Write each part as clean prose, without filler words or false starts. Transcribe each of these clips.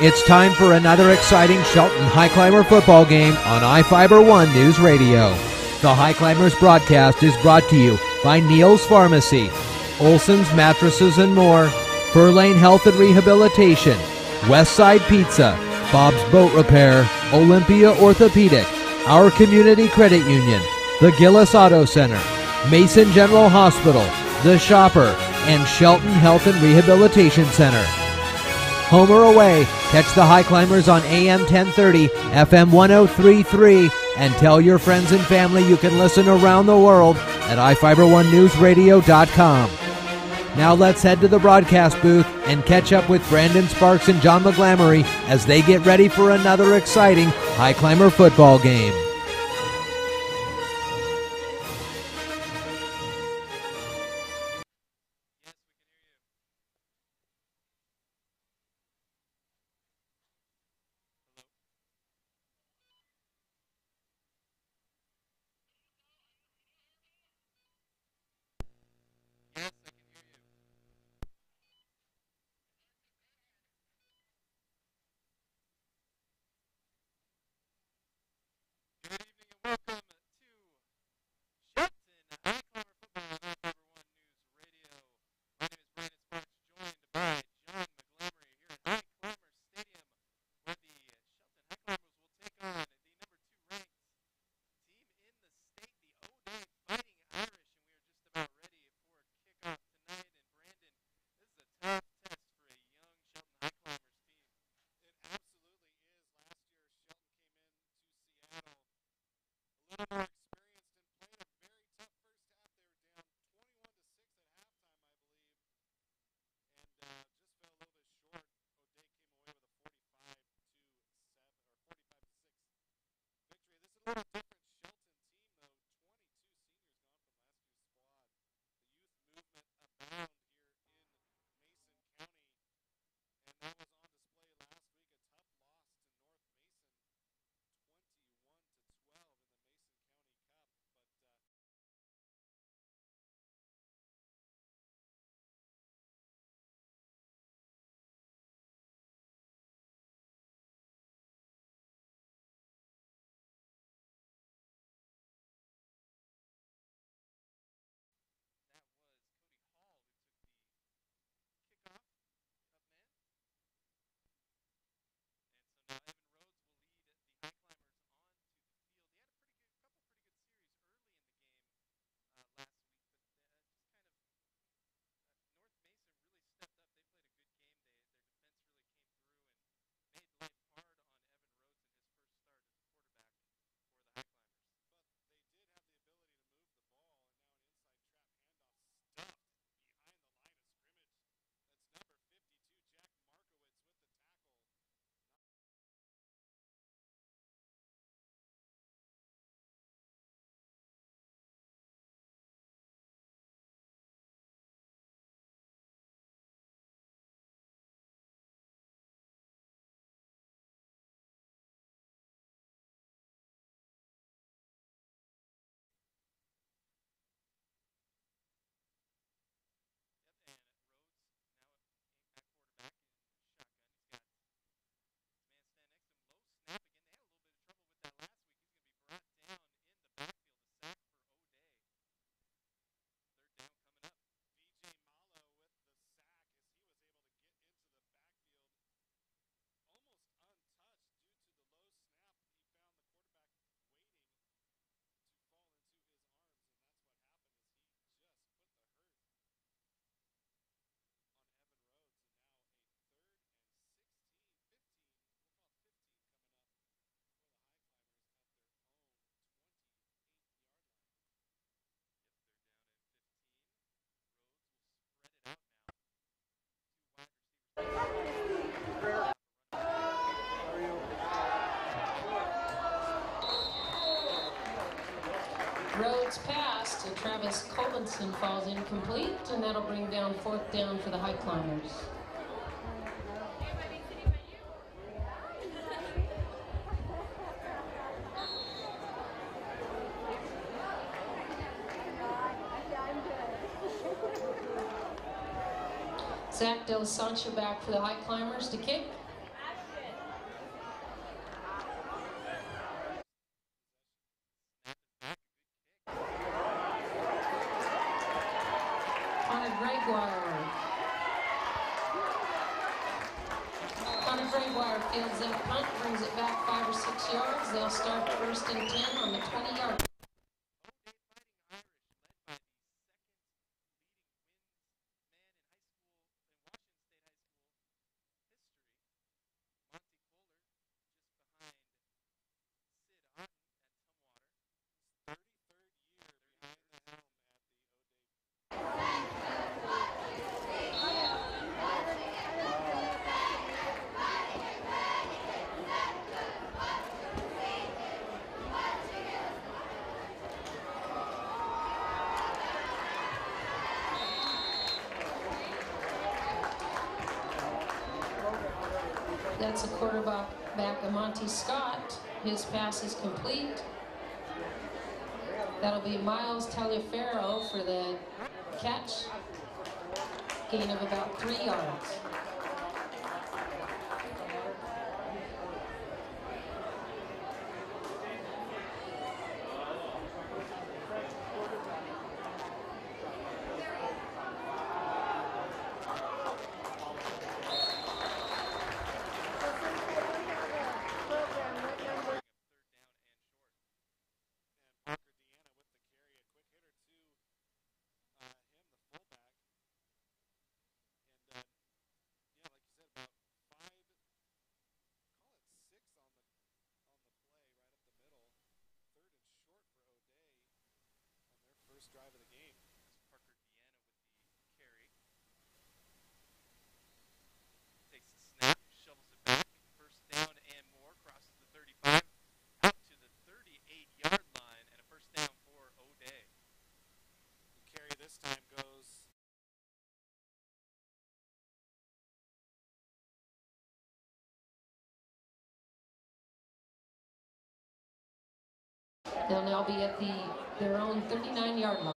It's time for another exciting Shelton Highclimber football game on iFiber 1 News Radio. The Highclimbers broadcast is brought to you by Neal's Pharmacy, Olson's Mattresses and More, Furlane Health and Rehabilitation, Westside Pizza, Bob's Boat Repair, Olympia Orthopedic, Our Community Credit Union, the Gillis Auto Center, Mason General Hospital, The Shopper, and Shelton Health and Rehabilitation Center. Home or away, catch the Highclimbers on AM 1030, FM 1033, and tell your friends and family you can listen around the world at iFiber1newsradio.com. Now let's head to the broadcast booth and catch up with Brandon Sparks and John McGlamory as they get ready for another exciting Highclimber football game. Rhodes pass to Travis Colvinson falls incomplete, and that'll bring down fourth down for the Highclimbers. Zach Del Sancho back for the Highclimbers to kick. Gregoire. Connor Gregoire fields that punt, brings it back 5 or 6 yards. They'll start first and 10 on the 20-yard. That's a quarterback, Monty Scott. His pass is complete. That'll be Miles Taliaferro for the catch. Gain of about 3 yards. Drive of the game. Parker Deanna with the carry. Takes the snap, shovels it back. First down and more. Crosses the 35 out to the 38-yard line, and a first down for O'Day. The carry this time goes. They'll now be at their own 39-yard line.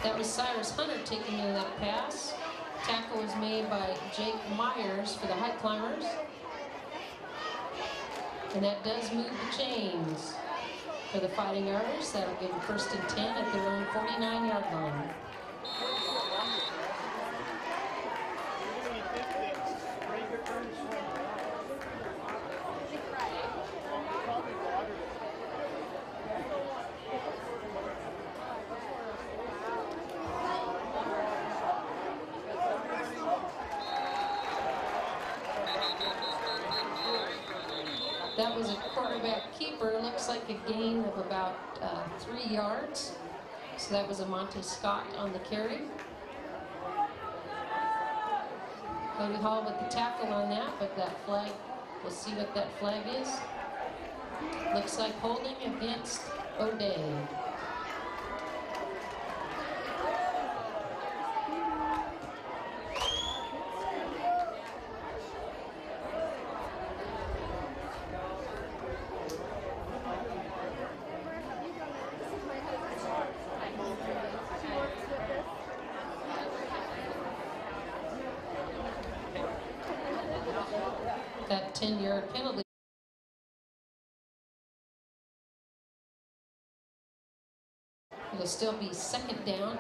That was Cyrus Hunter taking in that pass. Tackle was made by Jake Myers for the Highclimbers. And that does move the chains for the Fighting Irish. That'll give them first and 10 at their own 49-yard line. That was a quarterback keeper. Looks like a gain of about 3 yards. So that was a Monty Scott on the carry. Cody Hall with the tackle on that, but that flag, we'll see what that flag is. Looks like holding against O'Day. That 10-yard penalty. It'll still be second down.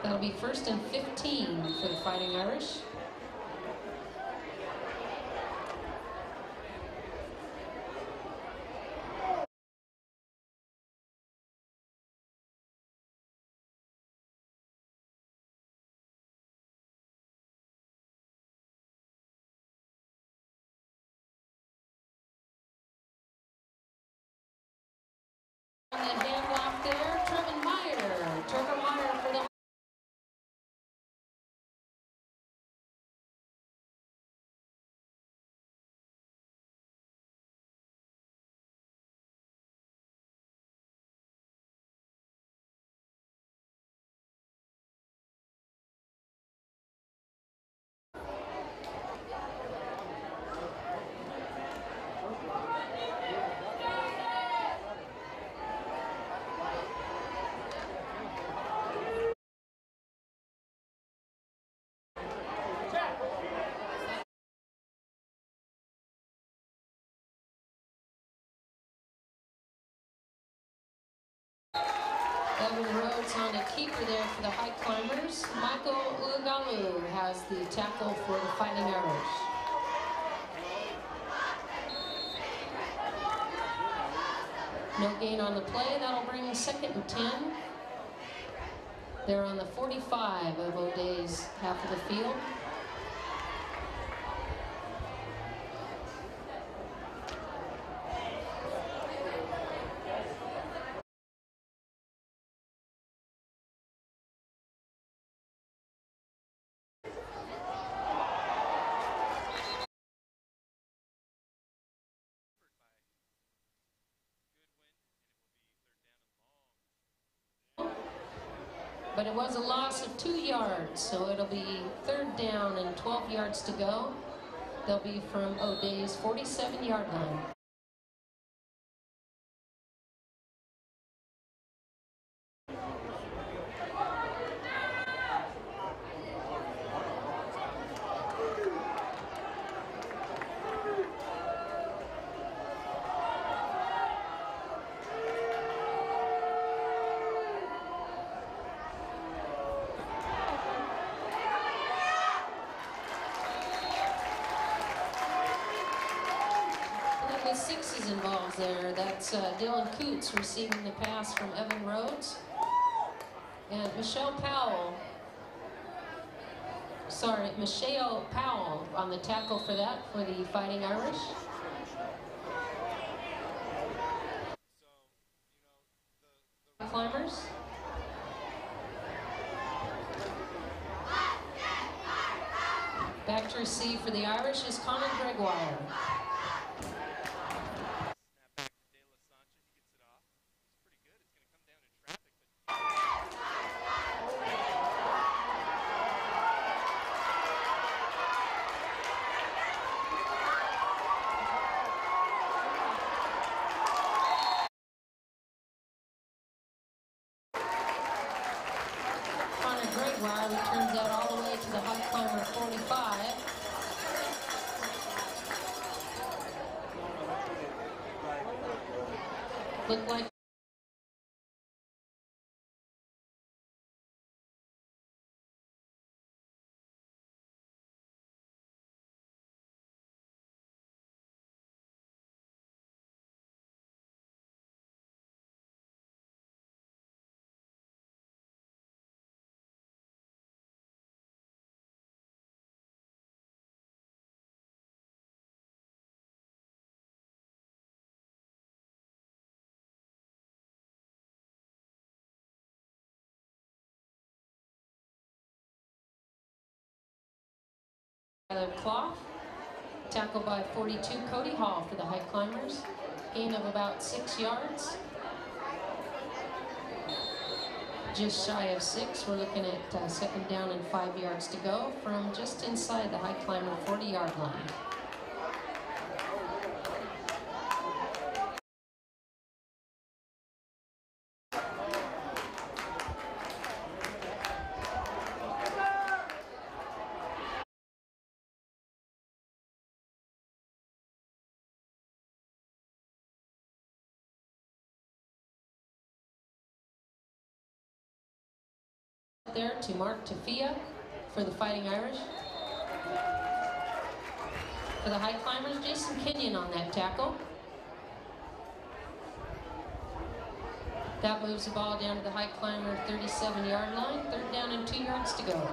That'll be first and 15 for the Fighting Irish. On the handoff there, Trevor Meyer for the gets on a keeper there for the High Climbers. Michael Ugalu has the tackle for the Fighting Irish. No gain on the play. That'll bring 2nd and 10. They're on the 45 of O'Day's half of the field. But it was a loss of 2 yards, so it'll be 3rd down and 12 yards to go. They'll be from O'Day's 47-yard line. Sixes involved there. That's Dylan Coots receiving the pass from Evan Rhodes. And Michelle Powell on the tackle for that for the Fighting Irish. Climbers. Back to receive for the Irish is Connor Gregoire. Returns out all the way to the Highclimber 45. Looked like Clough, tackled by 42 Cody Hall for the High Climbers, gain of about 6 yards. Just shy of 6. We're looking at 2nd down and 5 yards to go from just inside the High Climber 40-yard line. There to Mark Tafia for the Fighting Irish. For the High Climbers, Jason Kenyon on that tackle. That moves the ball down to the High Climber 37-yard line. 3rd down and 2 yards to go.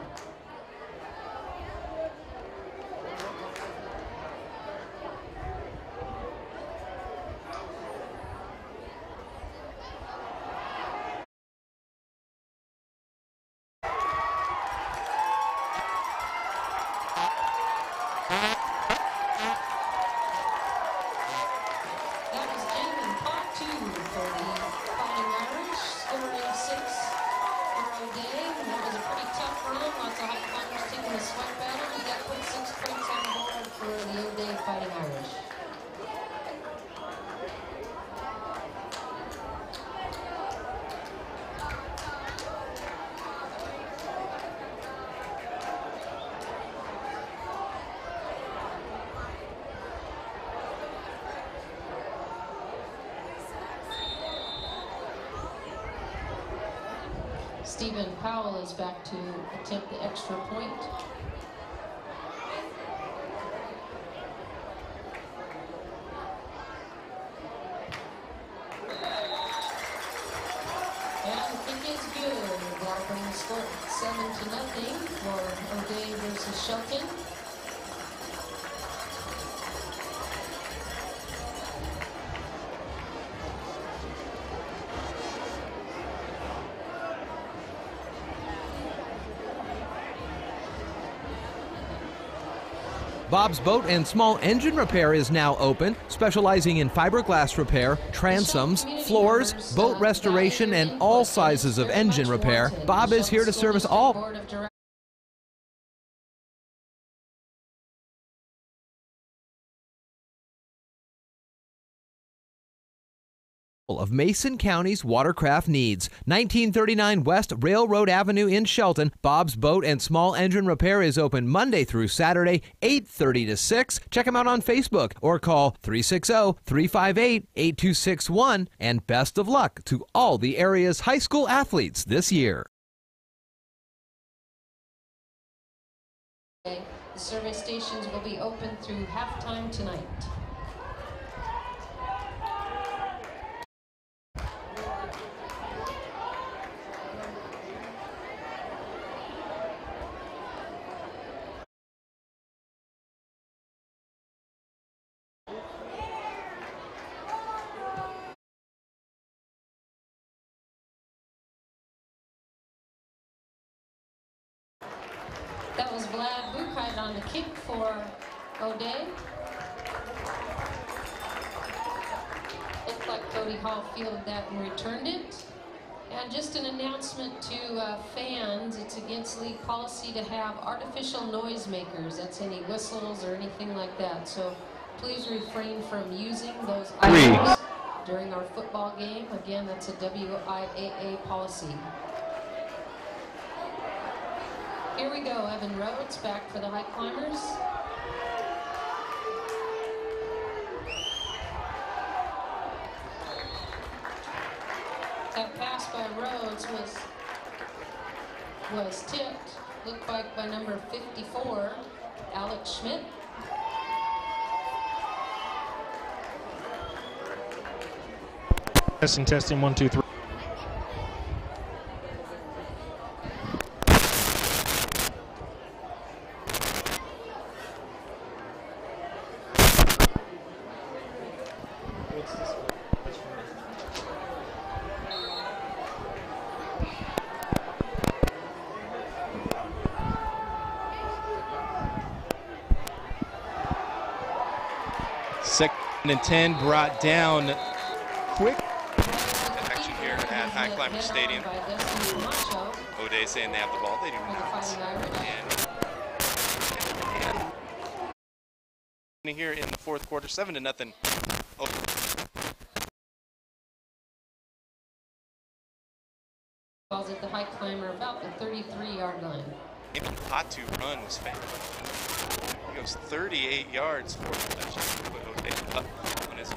Stephen Powell is back to attempt the extra point. And the kick is good. That'll bring the score 7-0 for O'Day versus Shelton. Bob's Boat and Small Engine Repair is now open, specializing in fiberglass repair, transoms, floors, boat restoration, and all sizes of engine repair. Bob is here to service all of Mason County's watercraft needs. 1939 West Railroad Avenue in Shelton. Bob's Boat and Small Engine Repair is open Monday through Saturday, 8:30 to 6. Check them out on Facebook or call 360-358-8261. And best of luck to all the area's high school athletes this year. The service stations will be open through halftime tonight. That was Vlad Buchheit on the kick for O'Day. Looked like Cody Hall fielded that and returned it. And just an announcement to fans, it's against league policy to have artificial noisemakers. That's any whistles or anything like that. So please refrain from using those items during our football game. Again, that's a WIAA policy. Here we go, Evan Rhodes back for the Highclimbers. That pass by Rhodes was tipped, looked like by number 54, Alex Schmidt. Testing, 1, 2, 3. Second and 10 brought down quick. Action here at Highclimber Stadium. O'Day saying they have the ball. They do not. And here in the fourth quarter, 7-0. Balls at the Highclimber about the 33-yard line. Hot to run was fantastic. He goes 38 yards for the touchdown to put O'Day up on his.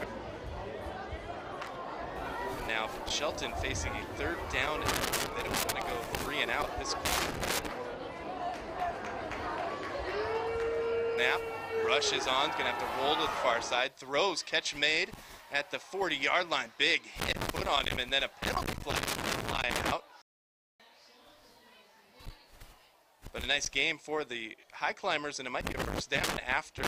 Now Shelton facing a third down, and they don't want to go 3 and out this quarter. Snap, rush is on, gonna have to roll to the far side, throws, catch made at the 40-yard line. Big hit put on him, and then a penalty flag flying out. But a nice game for the Highclimbers, and it might be a first down after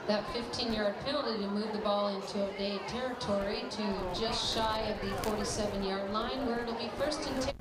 That 15-yard penalty to move the ball into O'Day territory to just shy of the 47-yard line, where it'll be 1st and 10.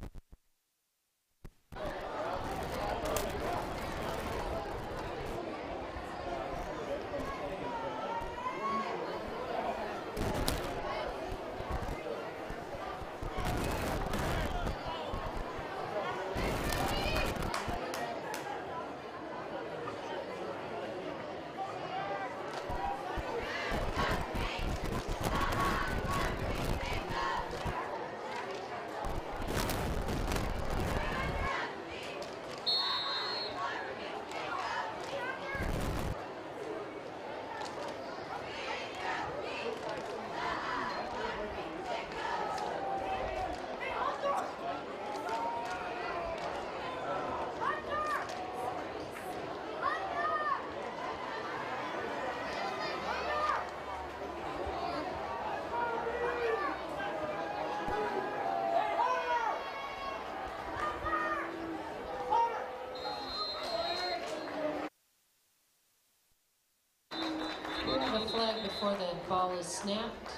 We'll have a flag before the ball is snapped.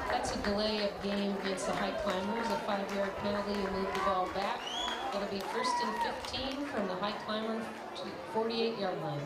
That's a delay of game against the Highclimbers, a 5-yard penalty to move the ball back. It'll be 1st and 15 from the Highclimber to 48-yard line.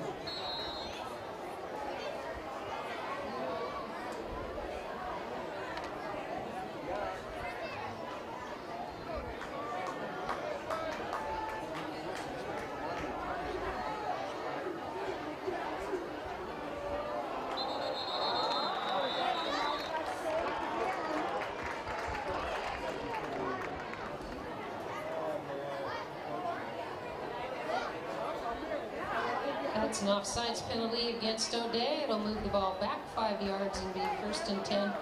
That's an offsides penalty against O'Day. It'll move the ball back 5 yards and be 1st and 10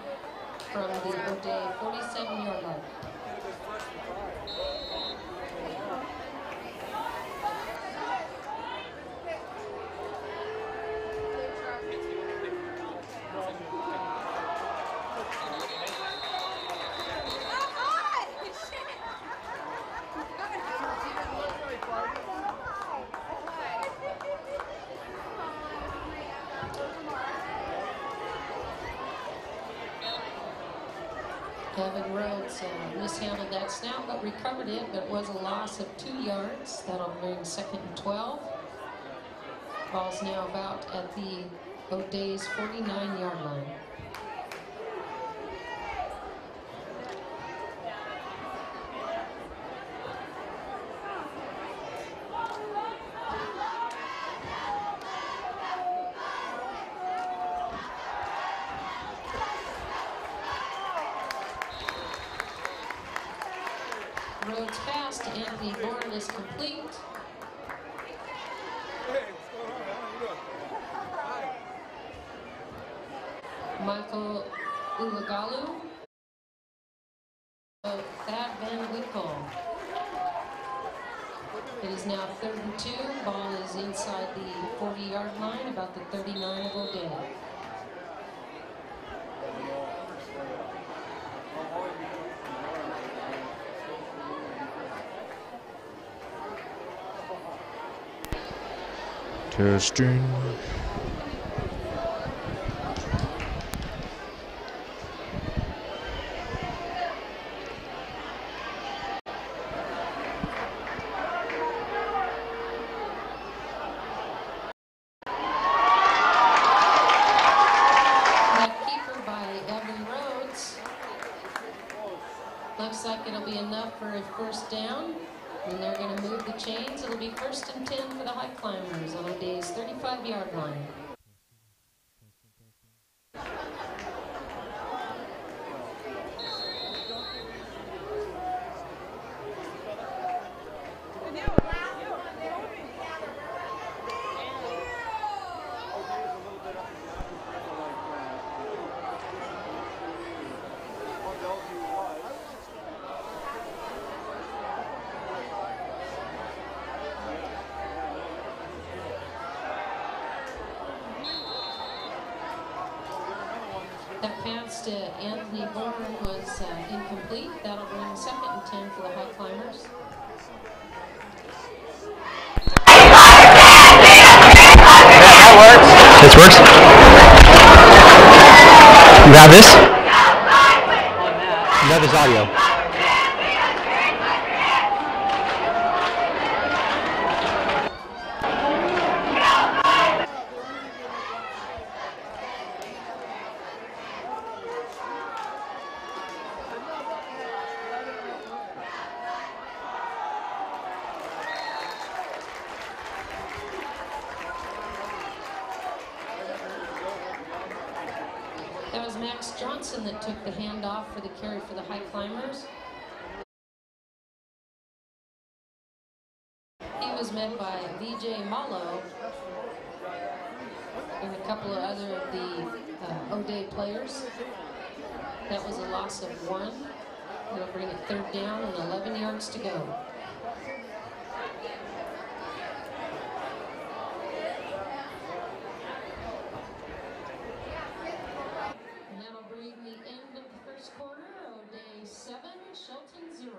from the O'Day 47-yard line. Kevin Rhodes mishandled that snap, but recovered it, but it was a loss of 2 yards. That'll bring 2nd and 12. Ball's now about at the O'Day's 49-yard line. Rhodes pass to Anthony Bourne is complete. Hey, what's going on? How you doing? Hi. Michael Ulagalu. Thad Van Winkle. It is now 3rd and 2. Ball is inside the 40-yard line, about the 39 of O'Day. Testing. Looks like it'll be enough for a 1st down. And they're going to move the chains. It'll be 1st and 10 for the Highclimbers on O'Day's 35-yard line. pass to Anthony Bourne was incomplete. That'll bring 2nd and 10 for the Highclimbers. That works. This works? You have this? You have this audio. That was Max Johnson that took the handoff for the carry for the Highclimbers. He was met by VJ Malo and a couple of other of the O'Day players. That was a loss of 1. They'll bring it 3rd down and 11 yards to go. And that'll bring the end of the first quarter. O'Day 7, Shelton 0.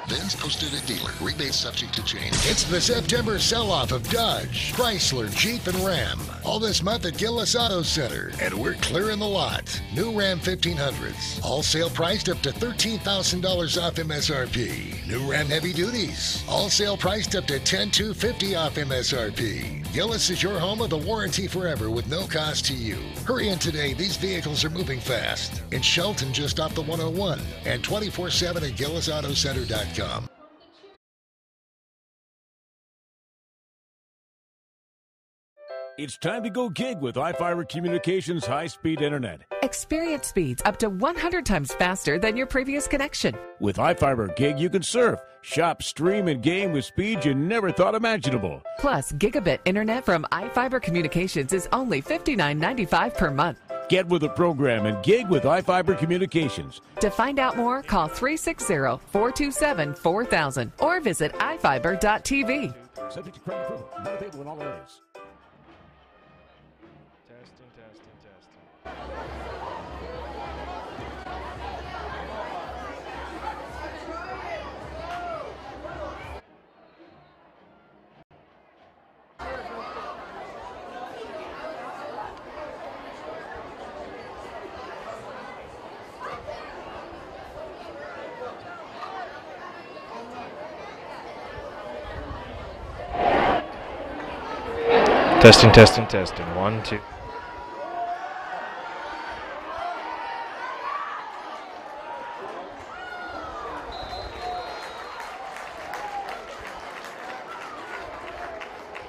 Ben's posted a dealer. Rebate subject to change. It's the September sell-off of Dodge, Chrysler, Jeep, and Ram. All this month at Gillis Auto Center. And we're clearing the lot. New Ram 1500s. All sale priced up to $13,000 off MSRP. New Ram Heavy Duties. All sale priced up to $10,250 off MSRP. Gillis is your home of the warranty forever with no cost to you. Hurry in today. These vehicles are moving fast. In Shelton, just off the 101. And 24/7 at GillisAutoCenter.com. It's time to go gig with iFiber Communications high-speed internet. Experience speeds up to 100 times faster than your previous connection. With iFiber Gig, you can surf, shop, stream, and game with speeds you never thought imaginable. Plus, gigabit internet from iFiber Communications is only $59.95 per month. Get with the program and gig with iFiber Communications. To find out more, call 360-427-4000 or visit ifiber.tv. Subject to credit approval. Not available in all areas. Testing, testing, testing. 1, 2.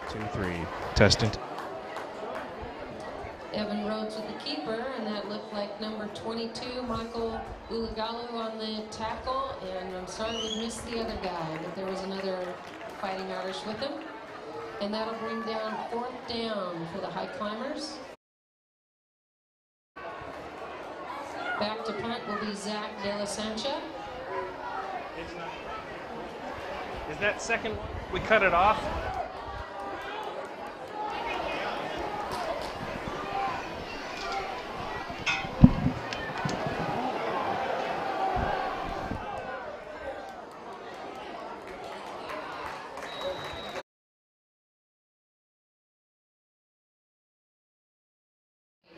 Two, 3. Testing. Evan Rhodes with the keeper, and that looked like number 22, Michael Ulagalu on the tackle. And I'm sorry we missed the other guy, but there was another Fighting Irish with him. And that'll bring down 4th down for the Highclimbers. Back to punt will be Zach De La Sancha. Is that second one? We cut it off?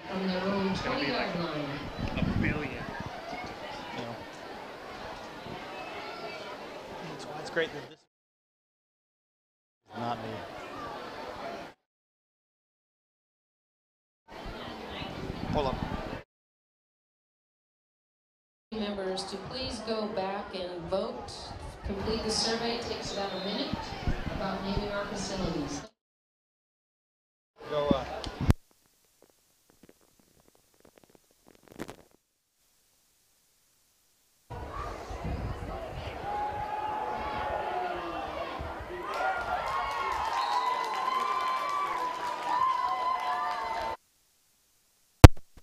From their own 20-yard line. $1 billion. It's great that this is not me. Hold on. Members to please go back and vote. Complete the survey. It takes about a minute about naming our facilities. Go,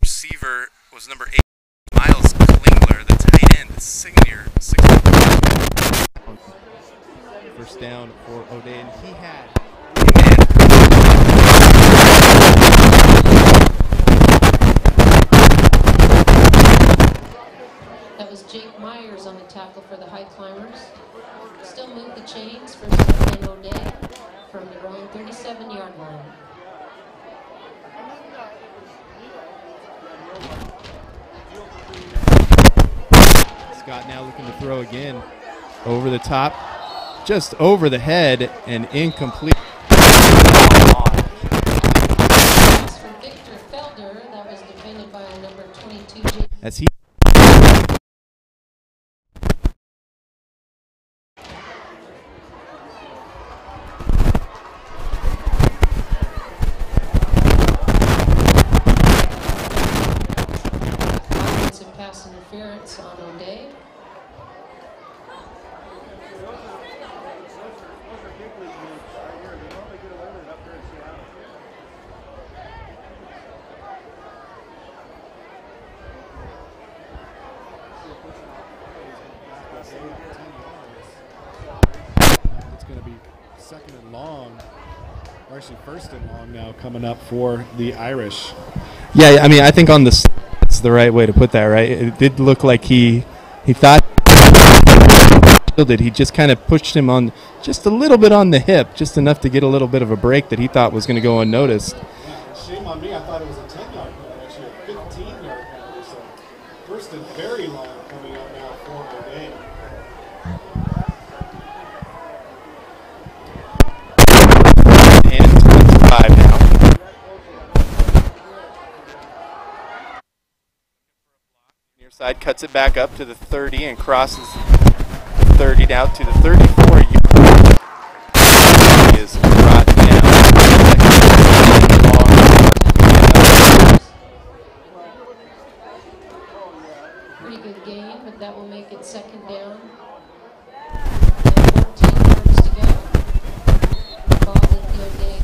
Receiver was number 8, Miles Klingler. The tight end, the senior, 6'4". first down for O'Day, and he had. That was Jake Myers on the tackle for the Highclimbers. Still move the chains for Shelton O'Day from their own 37-yard line. Scott now looking to throw again. Over the top, just over the head, and incomplete. Pass from Victor Felder. That was defended by a number 22. As he. Offensive pass interference on O'Day. It's going to be second and long, or actually first and long now coming up for the Irish. Yeah, I mean, I think on the that's the right way to put that, right? It did look like he thought he just kind of pushed him on just a little bit on the hip, just enough to get a little bit of a break that he thought was going to go unnoticed. Yeah, shame on me. I thought it was a 10-yard penalty, actually a 15-yard penalty. So first and very long coming up now for O'Day. And it's 25 now. Near side cuts it back up to the 30 and crosses the 30 down to the 34. Is brought down. Pretty good gain, but that will make it second down. 14 yards to go. Ball with the O'Day.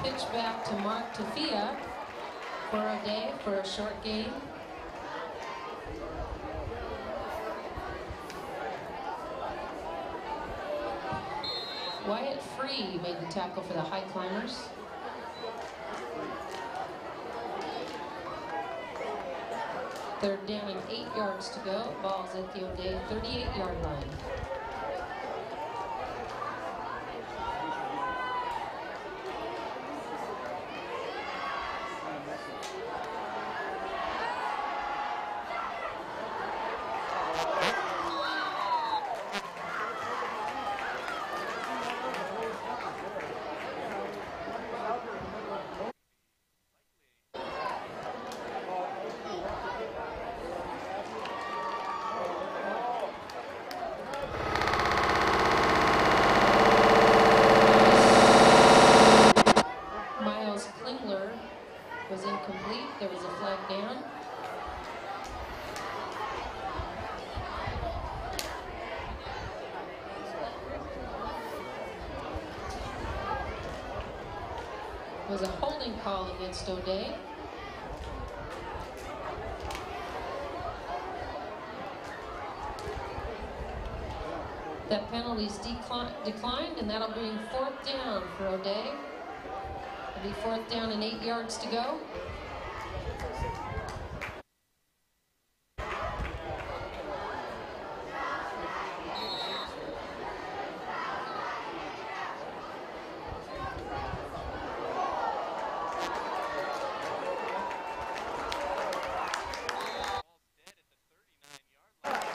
Pitch back to Mark Tafia for O'Day for a short gain. Wyatt Free made the tackle for the Highclimbers. Third down and 8 yards to go. Ball's at the O'Day 38-yard line. Was incomplete. There was a flag down. Was a holding call against O'Day. That penalty's declined, and that'll bring fourth down for O'Day. It'll be fourth down and 8 yards to go.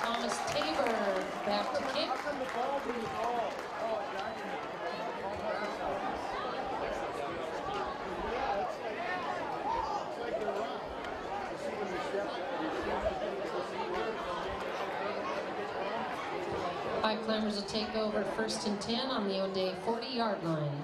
Thomas Tabor back to kick. Highclimbers will take over first and 10 on the O'Day 40-yard line.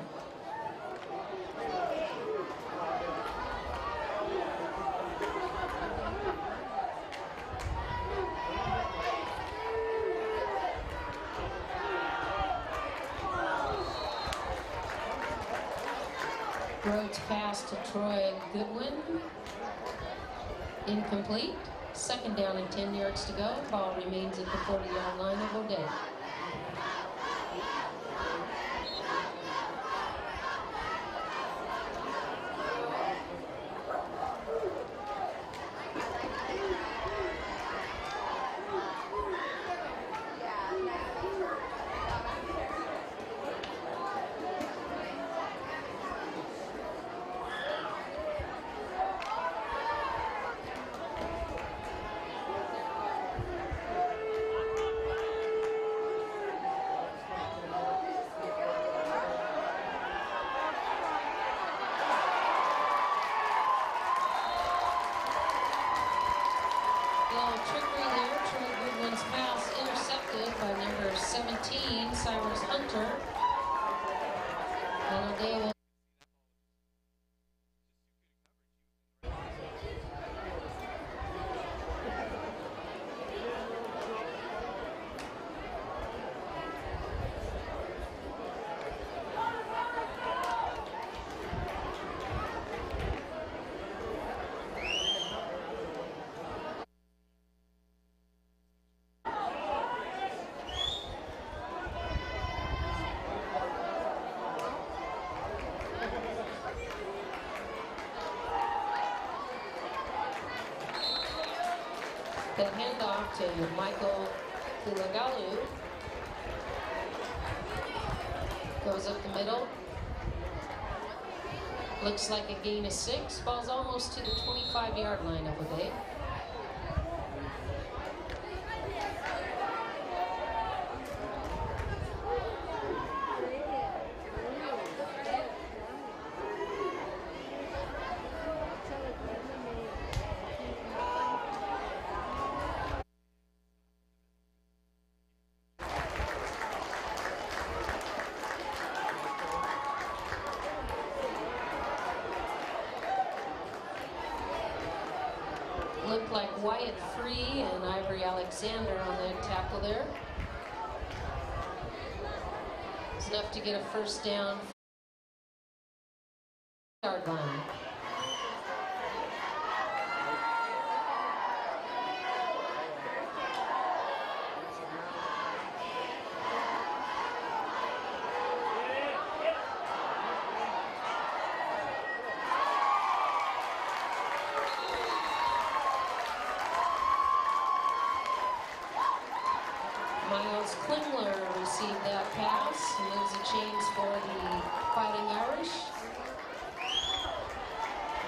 Rhodes pass to Troy Goodwin. Incomplete. Second down and 10 yards to go. Ball remains at the 40-yard line of O'Day. The handoff to Michael Kulagalu. Goes up the middle. Looks like a gain of 6. Ball's almost to the 25-yard line of O'Day. Looked like Wyatt Free and Ivory Alexander on that tackle there. It's enough to get a first down. Yard line. Received that pass, moves the chains for the Fighting Irish.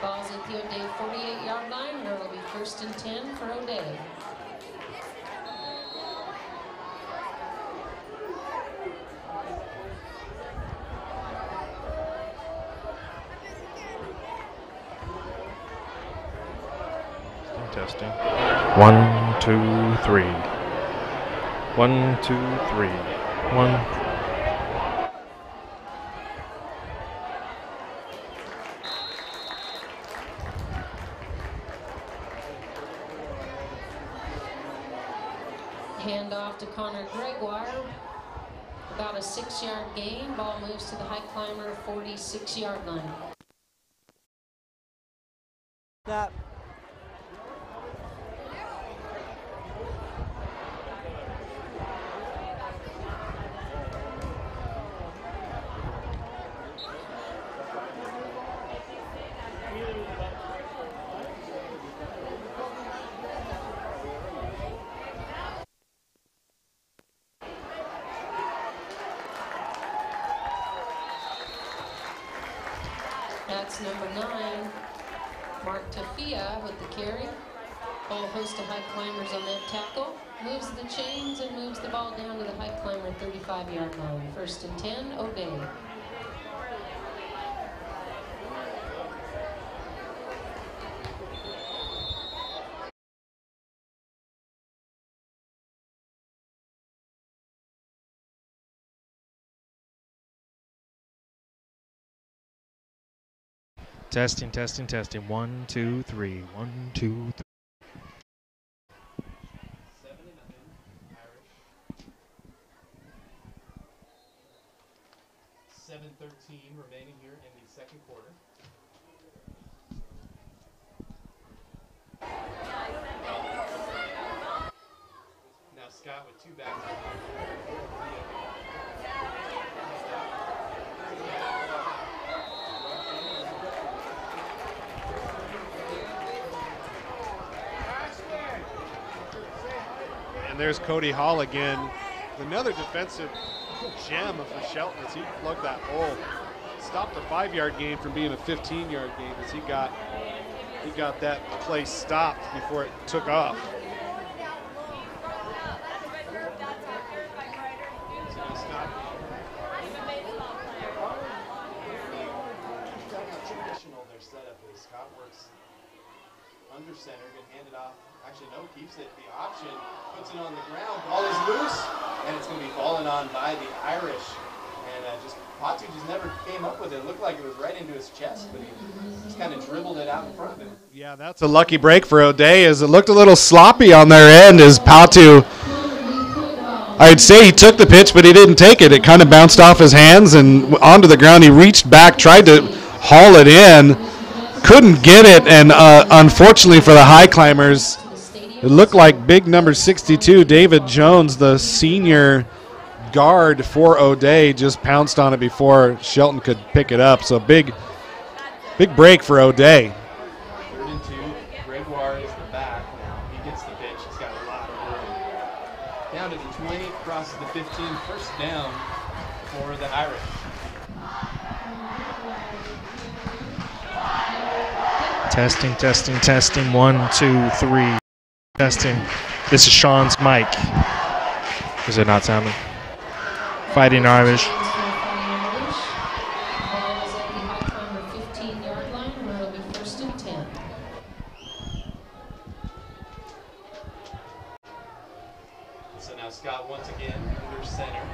Ball's at the O'Day 48-yard line, where it'll be 1st and 10 for O'Day. Testing. 1, 2, 3. 1, 2, 3. 1. Handoff to Connor Gregoire. About a 6-yard gain. Ball moves to the Highclimber 46-yard line. That. That's number 9, Mark Tafia with the carry. Whole host of high climbers on that tackle. Moves the chains and moves the ball down to the Highclimber 35-yard line. 1st and 10, O'Day. Testing, testing, testing. 1, 2, 3. 1, 2, 3. 7:13 remaining here in the second quarter. shot with 2 backs. And there's Cody Hall again. Another defensive gem for Shelton as he plugged that hole. Stopped the 5-yard gain from being a 15-yard gain as he got that play stopped before it took off. Traditional, their setup is Scott works under center, gonna hand it off. Actually, no, keeps it. The option, puts it on the ground. Ball is loose, and it's going to be fallen on by the Irish. And Patu just never came up with it. It looked like it was right into his chest, but he just kind of dribbled it out in front of him. Yeah, that's a lucky break for O'Day, as it looked a little sloppy on their end as Patu, I'd say he took the pitch, but he didn't take it. It kind of bounced off his hands and onto the ground. He reached back, tried to haul it in, couldn't get it, and unfortunately for the Highclimbers, it looked like big number 62, David Jones, the senior guard for O'Day, just pounced on it before Shelton could pick it up. So big break for O'Day. 3rd and 2. Gregoire is the back now. He gets the pitch. He's got a lot of room. Down to the 20, crosses the 15. First down for the Irish. Testing, testing, testing. 1, 2, 3. Testing. This is Sean's mic. Is it not sounding? Fighting Irish. Ball is at the Highclimber 15-yard line, where it'll be 1st and 10. So now Scott once again under center.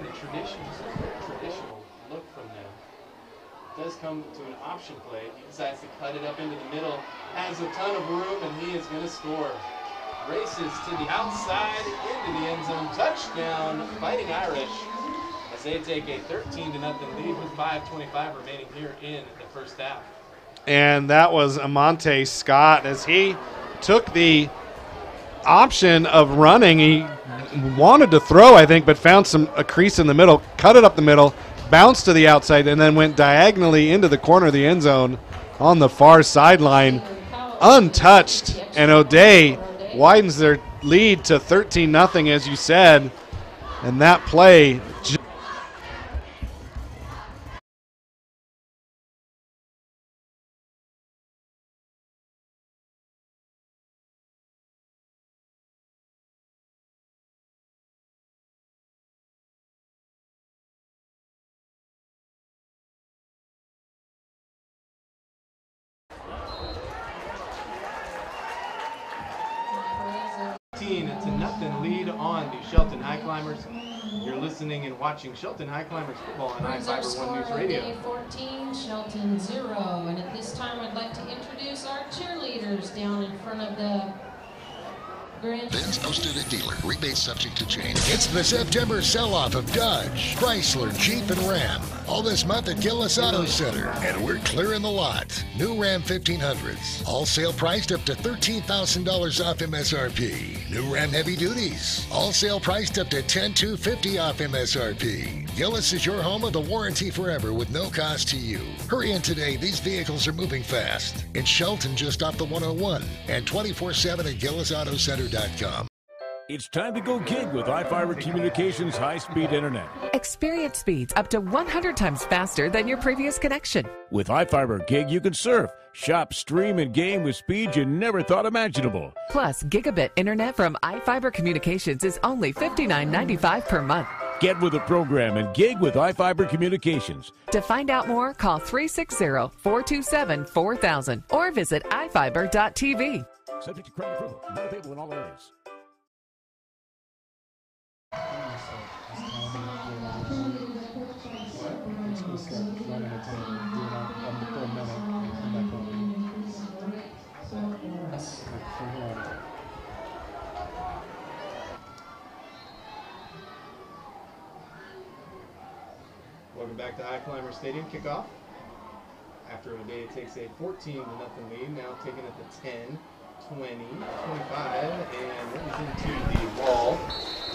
The traditional look from them. It does come to an option play. He decides to cut it up into the middle. Has a ton of room, and he is going to score. Races to the outside into the end zone. Touchdown, Fighting Irish, as they take a 13-0 lead with 5:25 remaining here in the first half. And that was Amante Scott as he took the option of running. He wanted to throw, I think, but found a crease in the middle, cut it up the middle, bounced to the outside, and then went diagonally into the corner of the end zone on the far sideline, untouched. And O'Day widens their lead to 13-0, as you said. And that play To nothing lead on the Shelton Highclimbers. You're listening and watching Shelton Highclimbers football on Brings our I-Fiber 1 News score Radio. O'Day 14, Shelton 0. And at this time, I'd like to introduce our cheerleaders down in front of the Grand. Ben's posted a dealer. Rebate subject to change. It's the September sell-off of Dodge, Chrysler, Jeep, and Ram. All this month at Gillis Auto Center. And we're clearing the lot. New Ram 1500s. All sale priced up to $13,000 off MSRP. New Ram Heavy Duties. All sale priced up to $10,250 off MSRP. Gillis is your home of the warranty forever with no cost to you. Hurry in today. These vehicles are moving fast. In Shelton, just off the 101. And 24/7 at GillisAutoCenter.com. It's time to go gig with iFiber Communications high-speed internet. Experience speeds up to 100 times faster than your previous connection. With iFiber Gig, you can surf, shop, stream, and game with speeds you never thought imaginable. Plus, gigabit internet from iFiber Communications is only $59.95 per month. Get with the program and gig with iFiber Communications. To find out more, call 360-427-4000 or visit ifiber.tv. Subject to credit approval. Not available in all areas. Welcome back to Highclimber Stadium kickoff. After O'Day takes a 14-0 lead, now taking it to 10. 20, 25, and runs into the wall.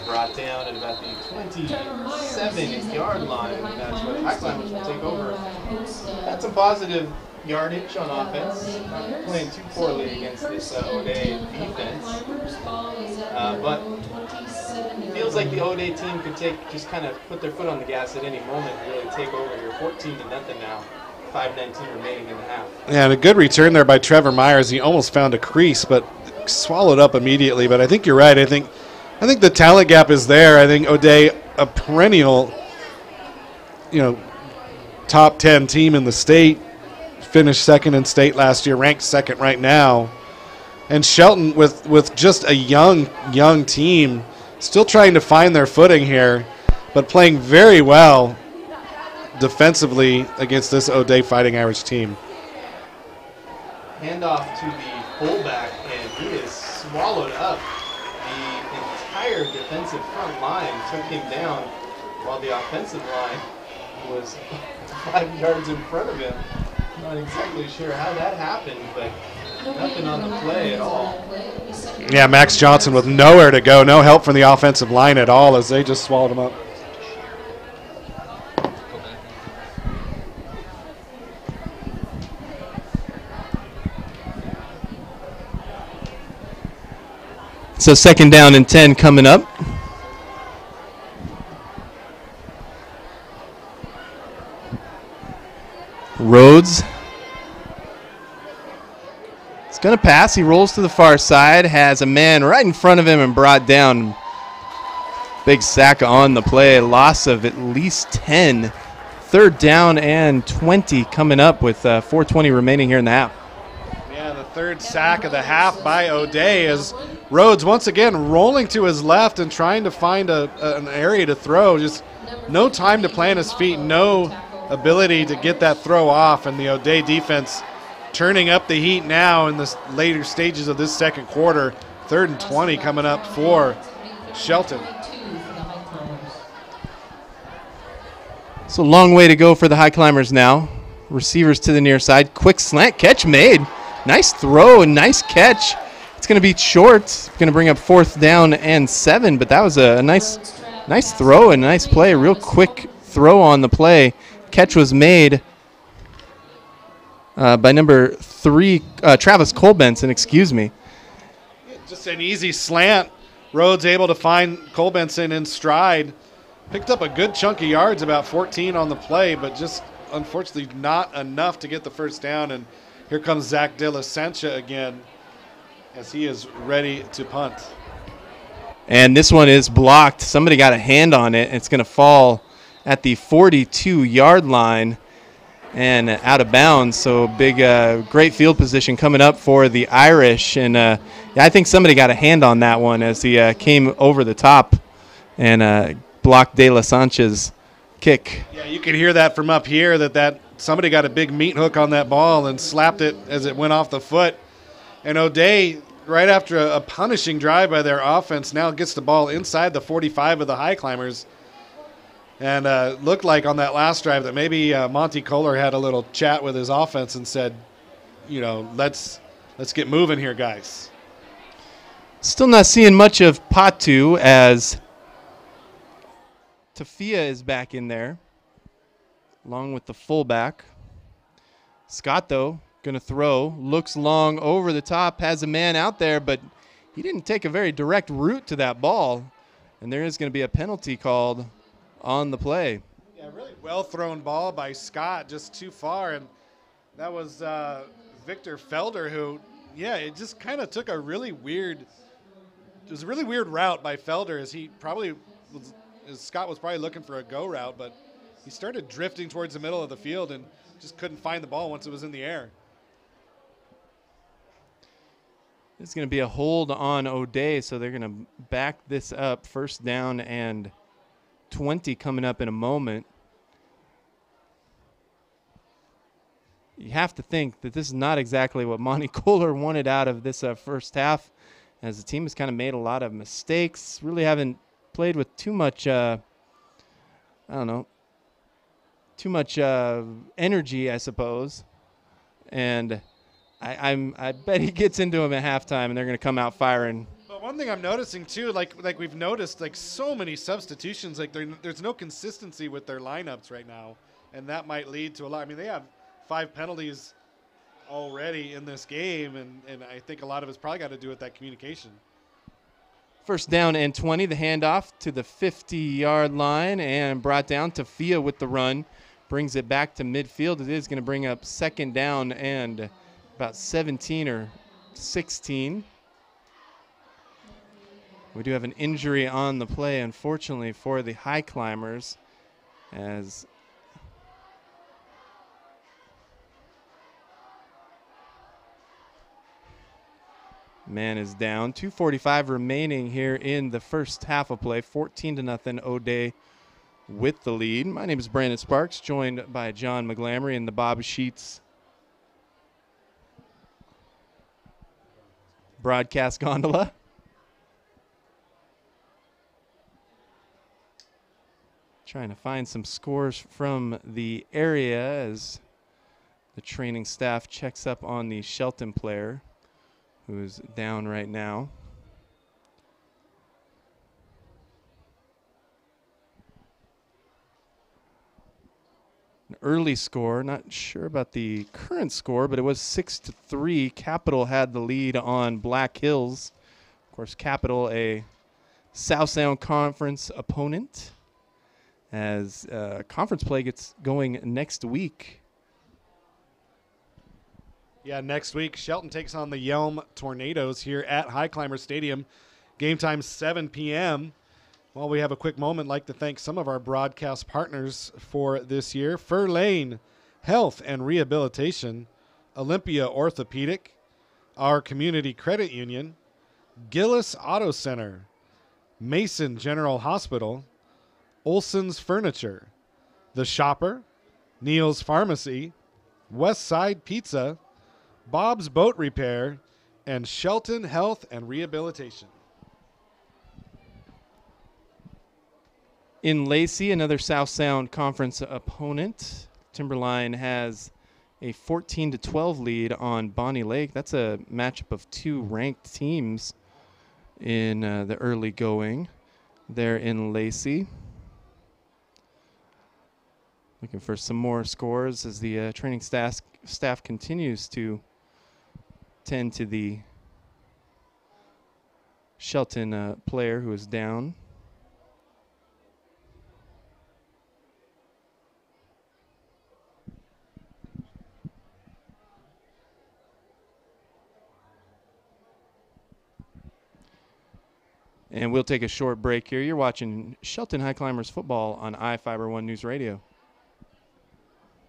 Brought down at about the 27-yard line, and that's where the Highclimbers will take over. Had some positive yardage on offense. Not playing too poorly against this O'Day defense. But it feels like the O'Day team could just kind of put their foot on the gas at any moment and really take over here. 14-0 now. 5:19 remaining in the half. Yeah, and a good return there by Trevor Myers. He almost found a crease, but swallowed up immediately. But I think you're right. I think the talent gap is there. I think O'Day, a perennial, top 10 team in the state, finished second in state last year, ranked second right now. And Shelton, with just a young team, still trying to find their footing here, but playing very well defensively against this O'Day Fighting Irish team. Handoff to the fullback, and he is swallowed up. The entire defensive front line took him down while the offensive line was 5 yards in front of him. Not exactly sure how that happened, but nothing on the play at all. Yeah, Max Johnson with nowhere to go, no help from the offensive line at all as they just swallowed him up. So 2nd down and 10 coming up. Rhodes. It's going to pass. He rolls to the far side, has a man right in front of him and brought down. Big sack on the play. Loss of at least 10. 3rd down and 20 coming up with 4:20 remaining here in the half. Yeah, the 3rd sack of the half by O'Day as Rhodes once again rolling to his left and trying to find an area to throw. Just no time to plant his feet, no ability to get that throw off, and the O'Day defense turning up the heat now in the later stages of this second quarter. 3rd and 20 coming up for Shelton. So long way to go for the Highclimbers now. Receivers to the near side. Quick slant catch made. Nice throw and nice catch. It's going to be short. It's going to bring up 4th down and 7, but that was a nice throw and a nice play. A real quick throw on the play. Catch was made by number 3, Travis Colbenson, excuse me. Just an easy slant. Rhodes able to find Colbenson in stride. Picked up a good chunk of yards, about 14 on the play, but just unfortunately not enough to get the 1st down. And here comes Zach De La Sencha again as he is ready to punt. And this one is blocked. Somebody got a hand on it. It's going to fall at the 42-yard line and out of bounds. So big, great field position coming up for the Irish. And yeah, I think somebody got a hand on that one as he came over the top and blocked De La Sancha's kick. Yeah, you can hear that from up here that somebody got a big meat hook on that ball and slapped it as it went off the foot. And O'Day, right after a punishing drive by their offense, now gets the ball inside the 45 of the Highclimbers. And looked like on that last drive that maybe Monty Kohler had a little chat with his offense and said, let's get moving here, guys. Still not seeing much of Patu as Tafia is back in there, along with the fullback. Scott, though, going to throw. Looks long over the top, has a man out there, but he didn't take a very direct route to that ball. And there is going to be a penalty called on the play. Yeah, really well-thrown ball by Scott, just too far. And that was Victor Felder who, it just kind of took a really weird route by Felder as he probably was – Scott was probably looking for a go route, but he started drifting towards the middle of the field and just couldn't find the ball once it was in the air. It's going to be a hold on O'Day, so they're going to back this up. 1st down and 20 coming up in a moment. You have to think that this is not exactly what Monty Kohler wanted out of this first half, as the team has kind of made a lot of mistakes. Really haven't played with too much, energy, I suppose. And I bet he gets into him at halftime, and they're going to come out firing. But one thing I'm noticing too, like we've noticed, like so many substitutions, like there's no consistency with their lineups right now, and that might lead to a lot. I mean, they have 5 penalties already in this game, and I think a lot of it's probably got to do with that communication. First down and 20, the handoff to the 50-yard line and brought down. Tafia with the run, brings it back to midfield. It is going to bring up second down and about 17 or 16. We do have an injury on the play, unfortunately, for the Highclimbers, as man is down. 2:45 remaining here in the first half of play. 14-0 O'Day with the lead. My name is Brandon Sparks, joined by John McGlamory in the Bob Sheets broadcast gondola. Trying to find some scores from the area as the training staff checks up on the Shelton player, who is down right now. An early score, not sure about the current score, but it was 6-3. Capital had the lead on Black Hills. Of course, Capital, a South Sound Conference opponent, as conference play gets going next week. Yeah, next week, Shelton takes on the Yelm Tornadoes here at Highclimber Stadium. Game time 7 p.m. While we have a quick moment, I'd like to thank some of our broadcast partners for this year. Fur Lane Health and Rehabilitation, Olympia Orthopedic, our Community Credit Union, Gillis Auto Center, Mason General Hospital, Olson's Furniture, The Shopper, Neil's Pharmacy, West Side Pizza, Bob's Boat Repair, and Shelton Health and Rehabilitation. In Lacey, another South Sound Conference opponent, Timberline has a 14-12 lead on Bonnie Lake. That's a matchup of 2 ranked teams in the early going there in Lacey. Looking for some more scores as the training staff continues to tend to the Shelton player who is down. And we'll take a short break here. You're watching Shelton Highclimbers football on iFiber1 News Radio.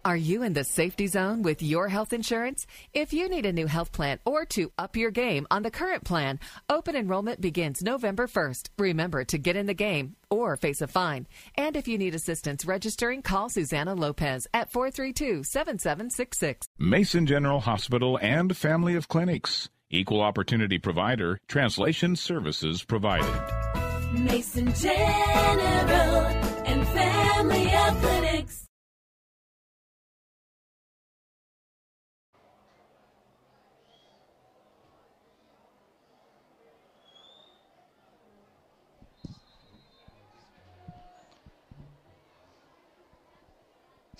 Are you in the safety zone with your health insurance? If you need a new health plan or to up your game on the current plan, open enrollment begins November 1st. Remember to get in the game or face a fine. And if you need assistance registering, call Susanna Lopez at 432-7766. Mason General Hospital and Family of Clinics. Equal opportunity provider. Translation services provided. Mason General and Family of Clinics.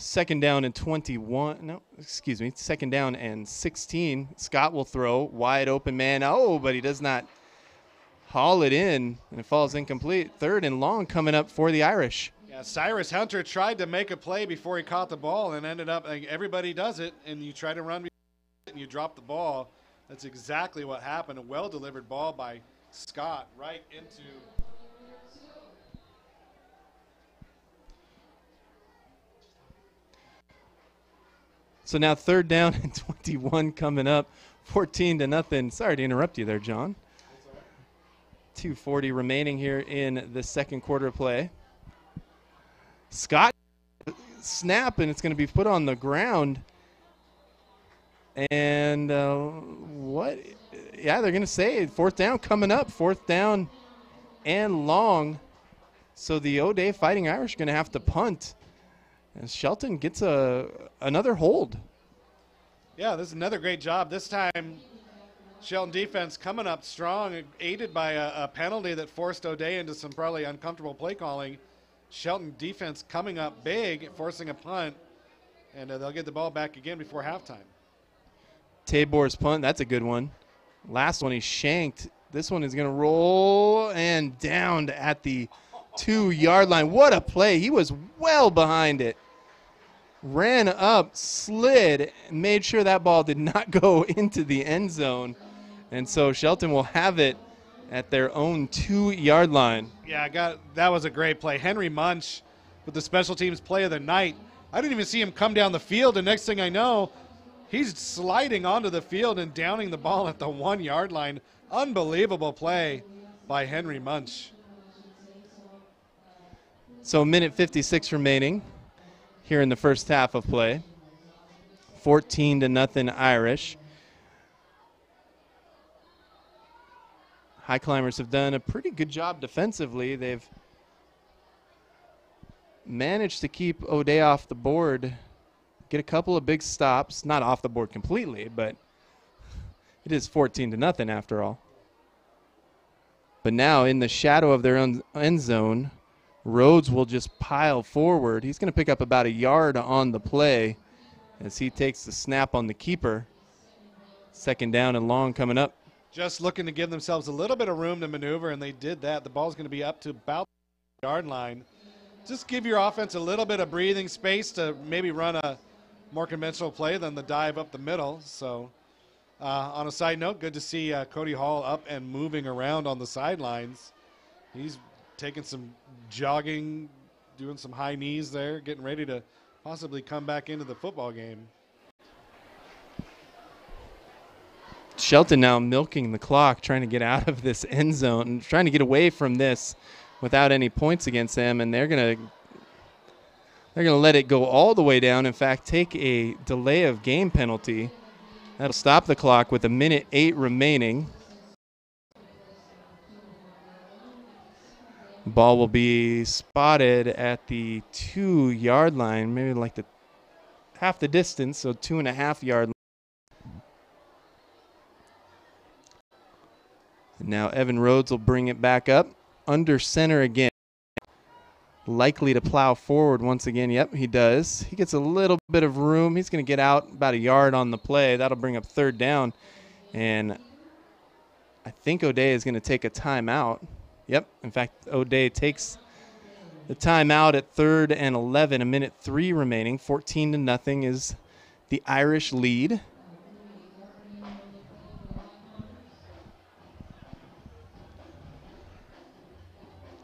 Second down and 21. No, excuse me. Second down and 16. Scott will throw. Wide open man. Oh, but he does not haul it in, and it falls incomplete. Third and long coming up for the Irish. Yeah, Cyrus Hunter tried to make a play before he caught the ball and ended up, like, everybody does it, and you try to run and you drop the ball. That's exactly what happened. A well-delivered ball by Scott right into... So now third down and 21 coming up, 14-0. Sorry to interrupt you there, John. 2:40 remaining here in the second quarter of play. Scott snap, and it's going to be put on the ground. And what? Yeah, they're going to say fourth down coming up, fourth down and long. So the O'Day Fighting Irish are going to have to punt. And Shelton gets another hold. Yeah, this is another great job. This time, Shelton defense coming up strong, aided by a penalty that forced O'Day into some probably uncomfortable play calling. Shelton defense coming up big, forcing a punt, and they'll get the ball back again before halftime. Tabor's punt, that's a good one. Last one he shanked. This one is going to roll and down at the 2-yard line. What a play. He was well behind it. Ran up, slid, made sure that ball did not go into the end zone. And so Shelton will have it at their own 2-yard line. Yeah, that was a great play. Henry Munch with the special teams play of the night. I didn't even see him come down the field, and next thing I know, he's sliding onto the field and downing the ball at the 1-yard line. Unbelievable play by Henry Munch. So 1:56 remaining here in the first half of play. 14-0 Irish. Highclimbers have done a pretty good job defensively. They've managed to keep O'Day off the board, get a couple of big stops, not off the board completely, but it is 14-0 after all. But now in the shadow of their own end zone, Rhodes will just pile forward. He's going to pick up about a yard on the play as he takes the snap on the keeper. 2nd down and long coming up. Just looking to give themselves a little bit of room to maneuver, and they did that. The ball's going to be up to about the yard line. Just give your offense a little bit of breathing space to maybe run a more conventional play than the dive up the middle. So on a side note, good to see Cody Hall up and moving around on the sidelines. He's taking some jogging, doing some high knees there, getting ready to possibly come back into the football game. Shelton now milking the clock, trying to get out of this end zone, trying to get away from this without any points against them, and they're gonna let it go all the way down. In fact, take a delay of game penalty. That'll stop the clock with 1:08 remaining. Ball will be spotted at the 2-yard line, maybe like half the distance, so 2.5-yard line. Now Evan Rhodes will bring it back up under center again. Likely to plow forward once again. Yep, he does. He gets a little bit of room. He's going to get out about a yard on the play. That'll bring up 3rd down. And I think O'Day is going to take a timeout. Yep, in fact, O'Day takes the timeout at 3rd and 11, 1:03 remaining. 14-0 is the Irish lead.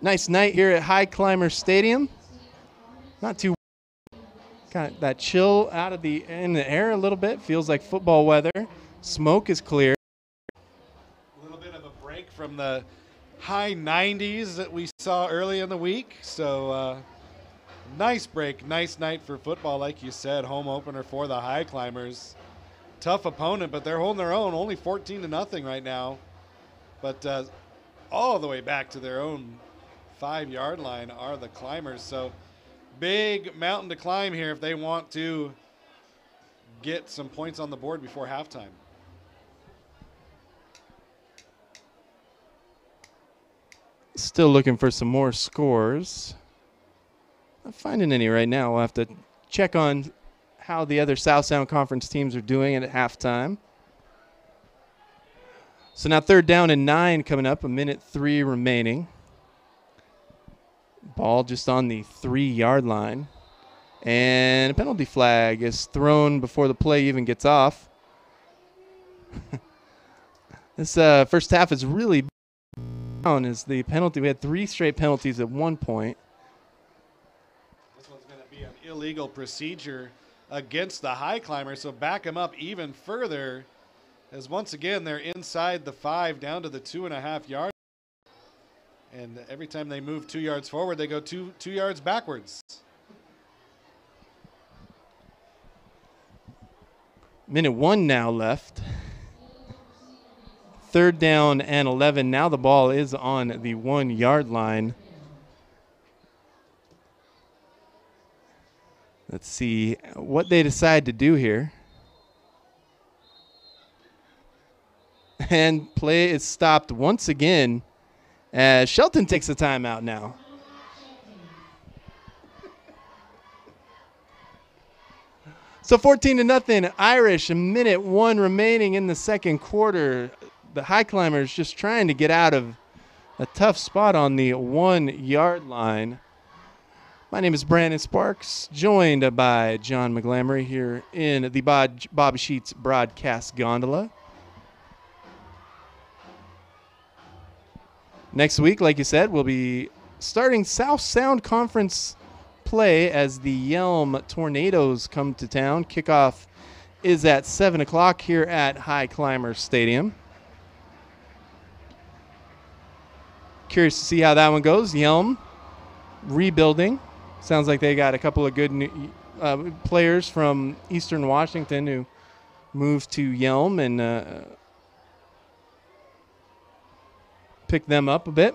Nice night here at Highclimber Stadium. Not too kind of that chill out of in the air a little bit. Feels like football weather. Smoke is clear. A little bit of a break from the high 90s that we saw early in the week. So nice break, nice night for football, like you said. Home opener for the Highclimbers. Tough opponent, but they're holding their own. Only 14-0 right now. But all the way back to their own 5-yard line are the Climbers. So big mountain to climb here if they want to get some points on the board before halftime. Still looking for some more scores. Not finding any right now. We'll have to check on how the other South Sound Conference teams are doing at halftime. So now 3rd down and 9 coming up, 1:03 remaining. Ball just on the 3-yard line. And a penalty flag is thrown before the play even gets off. This first half is really down as the penalty. We had 3 straight penalties at one point. This one's going to be an illegal procedure against the Highclimber, so back them up even further as once again they're inside the 5 down to the 2.5-yard. And every time they move 2 yards forward, they go two yards backwards. Minute 1 now left. 3rd down and 11. Now the ball is on the 1-yard line. Let's see what they decide to do here. And play is stopped once again as Shelton takes a timeout now. So 14-0 Irish, a minute 1 remaining in the second quarter. The Highclimbers just trying to get out of a tough spot on the 1-yard line. My name is Brandon Sparks, joined by John McGlamory here in the Bob Sheets broadcast gondola. Next week, like you said, we'll be starting South Sound Conference play as the Yelm Tornadoes come to town. Kickoff is at 7 o'clock here at Highclimber Stadium. Curious to see how that one goes. Yelm rebuilding. Sounds like they got a couple of good new, players from Eastern Washington who moved to Yelm and picked them up a bit.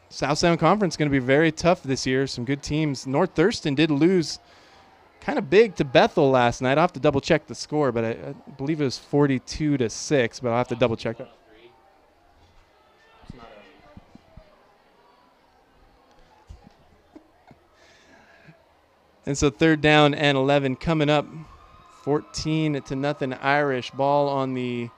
South Sound Conference going to be very tough this year. Some good teams. North Thurston did lose kind of big to Bethel last night. I'll have to double check the score, but I believe it was 42-6, but I'll have to double check that. And so 3rd down and 11 coming up. 14-0 Irish. Ball on the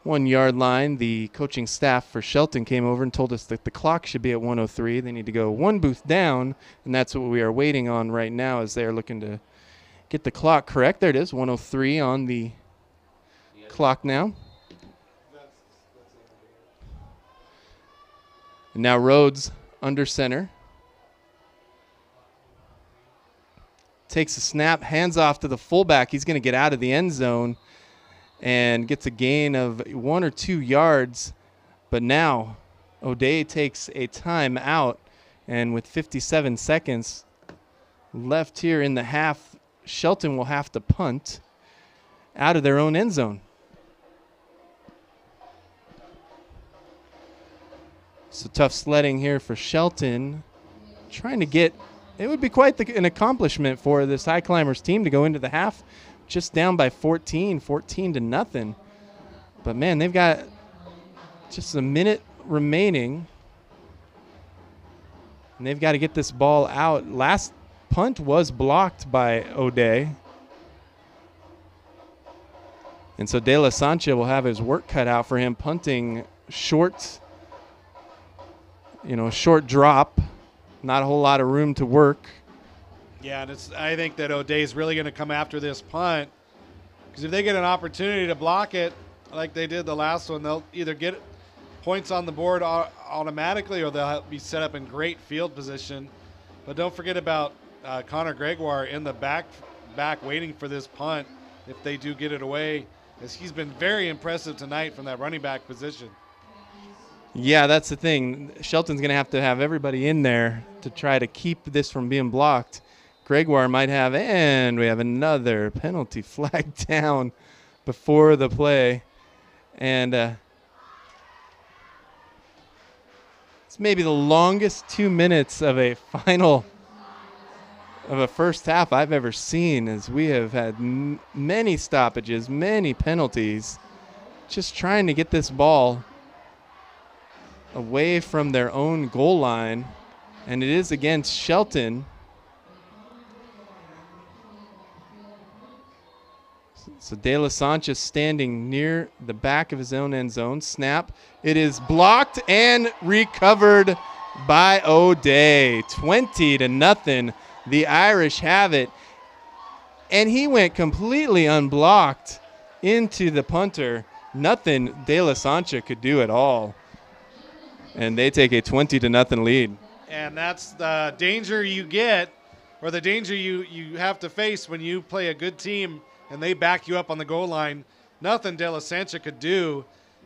1-yard line. The coaching staff for Shelton came over and told us that the clock should be at 1:03. They need to go one booth down, and that's what we are waiting on right now as they're looking to get the clock correct. There it is, 1:03 on the clock now. And now Rhodes under center. Takes a snap, hands off to the fullback. He's going to get out of the end zone and gets a gain of 1 or 2 yards. But now O'Day takes a timeout, and with 57 seconds left here in the half, Shelton will have to punt out of their own end zone. So tough sledding here for Shelton. Trying to get, it would be quite an accomplishment for this Highclimbers team to go into the half just down by 14-0. But, man, they've got just a minute remaining, and they've got to get this ball out. Last punt was blocked by O'Day. And so De La Sancha will have his work cut out for him, punting short, short drop. Not a whole lot of room to work. Yeah, and I think that O'Day's really going to come after this punt, because if they get an opportunity to block it like they did the last one, they'll either get points on the board automatically or they'll be set up in great field position. But don't forget about Connor Gregoire in the back waiting for this punt if they do get it away, as he's been very impressive tonight from that running back position. Yeah, that's the thing. Shelton's going to have everybody in there to try to keep this from being blocked. Gregoire might have, and we have another penalty flag down before the play. And it's maybe the longest 2 minutes of a first half I've ever seen, as we have had many stoppages, many penalties, just trying to get this ball away from their own goal line. And it is against Shelton. So De La Sancha standing near the back of his own end zone. Snap. It is blocked and recovered by O'Day. 20-0. The Irish have it. And he went completely unblocked into the punter. Nothing De La Sancha could do at all. And they take a 20-0 lead. And that's the danger you get, or the danger you have to face when you play a good team and they back you up on the goal line. Nothing De La Sancha could do,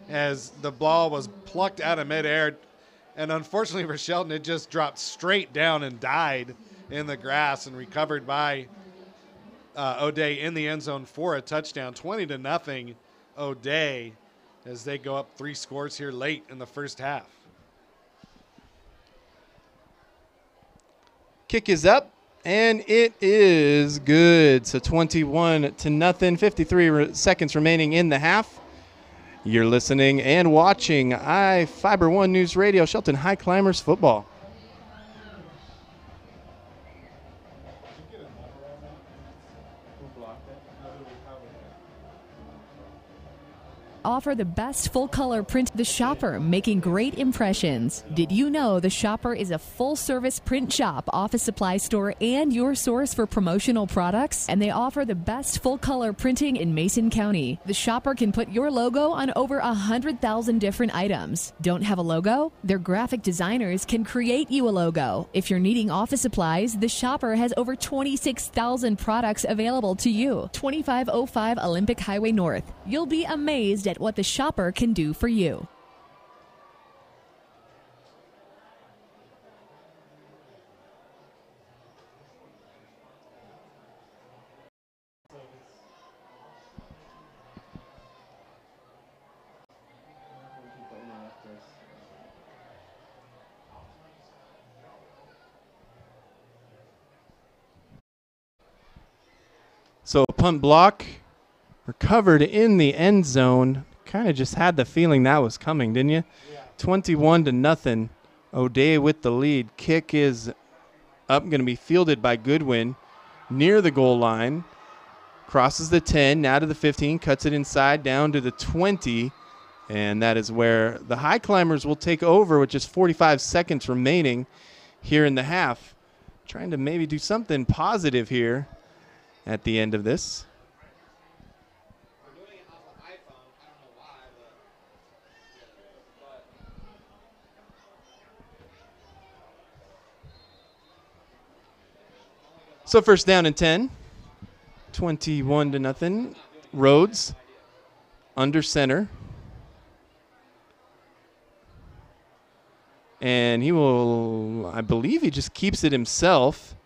as the ball was plucked out of midair. And unfortunately for Shelton, it just dropped straight down and died in the grass, and recovered by O'Day in the end zone for a touchdown. 20-0 O'Day, as they go up 3 scores here late in the first half. Kick is up, And it is good. So 21-0, 53 seconds remaining in the half. You're listening and watching iFiber 1 News Radio, Shelton Highclimbers football. Offer the best full-color print. The Shopper, making great impressions. Did you know The Shopper is a full-service print shop, office supply store, and your source for promotional products? And they offer the best full-color printing in Mason County. The Shopper can put your logo on over 100,000 different items. Don't have a logo? Their graphic designers can create you a logo. If you're needing office supplies, The Shopper has over 26,000 products available to you. 2505 Olympic Highway North. You'll be amazed at what The Shopper can do for you. So punt block recovered in the end zone. Kind of just had the feeling that was coming, didn't you? Yeah. 21-0. O'Day with the lead. Kick is up, going to be fielded by Goodwin near the goal line. Crosses the 10, now to the 15, cuts it inside down to the 20. And that is where the Highclimbers will take over with just 45 seconds remaining here in the half. Trying to maybe do something positive here at the end of this. So first down and 10, 21-0. Rhodes under center. And he will, I believe he just keeps it himself.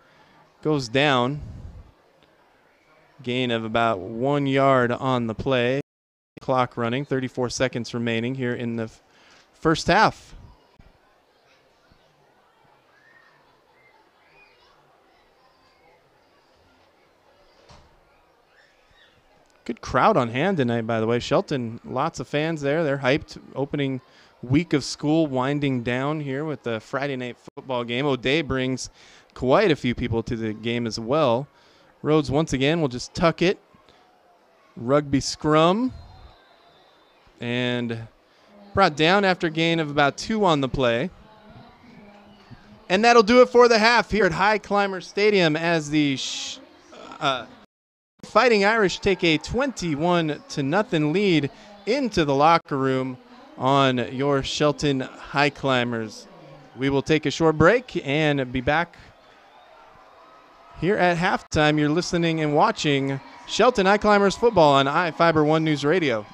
Goes down. Gain of about 1 yard on the play. Clock running, 34 seconds remaining here in the first half. Good crowd on hand tonight, by the way. Shelton, lots of fans there. They're hyped. Opening week of school winding down here with the Friday night football game. O'Day brings quite a few people to the game as well. Rhodes once again will just tuck it. Rugby scrum. And brought down after a gain of about 2 on the play. And that'll do it for the half here at Highclimber Stadium as the Fighting Irish take a 21-0 lead into the locker room on your Shelton Highclimbers. We will take a short break and be back here at halftime. You're listening and watching Shelton Highclimbers football on iFiber 1 News Radio.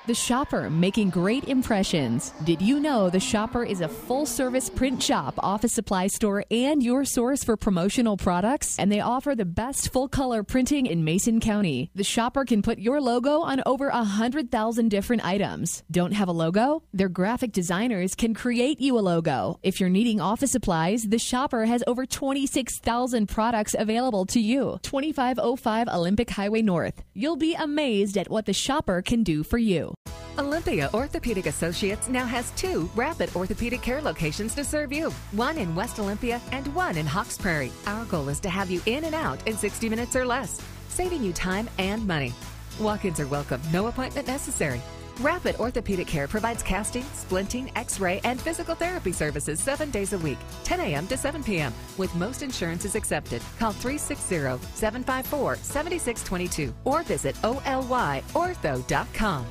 The Shopper, making great impressions. Did you know The Shopper is a full-service print shop, office supply store, and your source for promotional products? And they offer the best full-color printing in Mason County. The Shopper can put your logo on over 100,000 different items. Don't have a logo? Their graphic designers can create you a logo. If you're needing office supplies, The Shopper has over 26,000 products available to you. 2505 Olympic Highway North. You'll be amazed at what The Shopper can do for you. Olympia Orthopedic Associates now has 2 Rapid Orthopedic Care locations to serve you. One in West Olympia and one in Hawks Prairie. Our goal is to have you in and out in 60 minutes or less, saving you time and money. Walk-ins are welcome, no appointment necessary. Rapid Orthopedic Care provides casting, splinting, x-ray, and physical therapy services 7 days a week, 10 a.m. to 7 p.m. with most insurances accepted. Call 360-754-7622 or visit olyortho.com.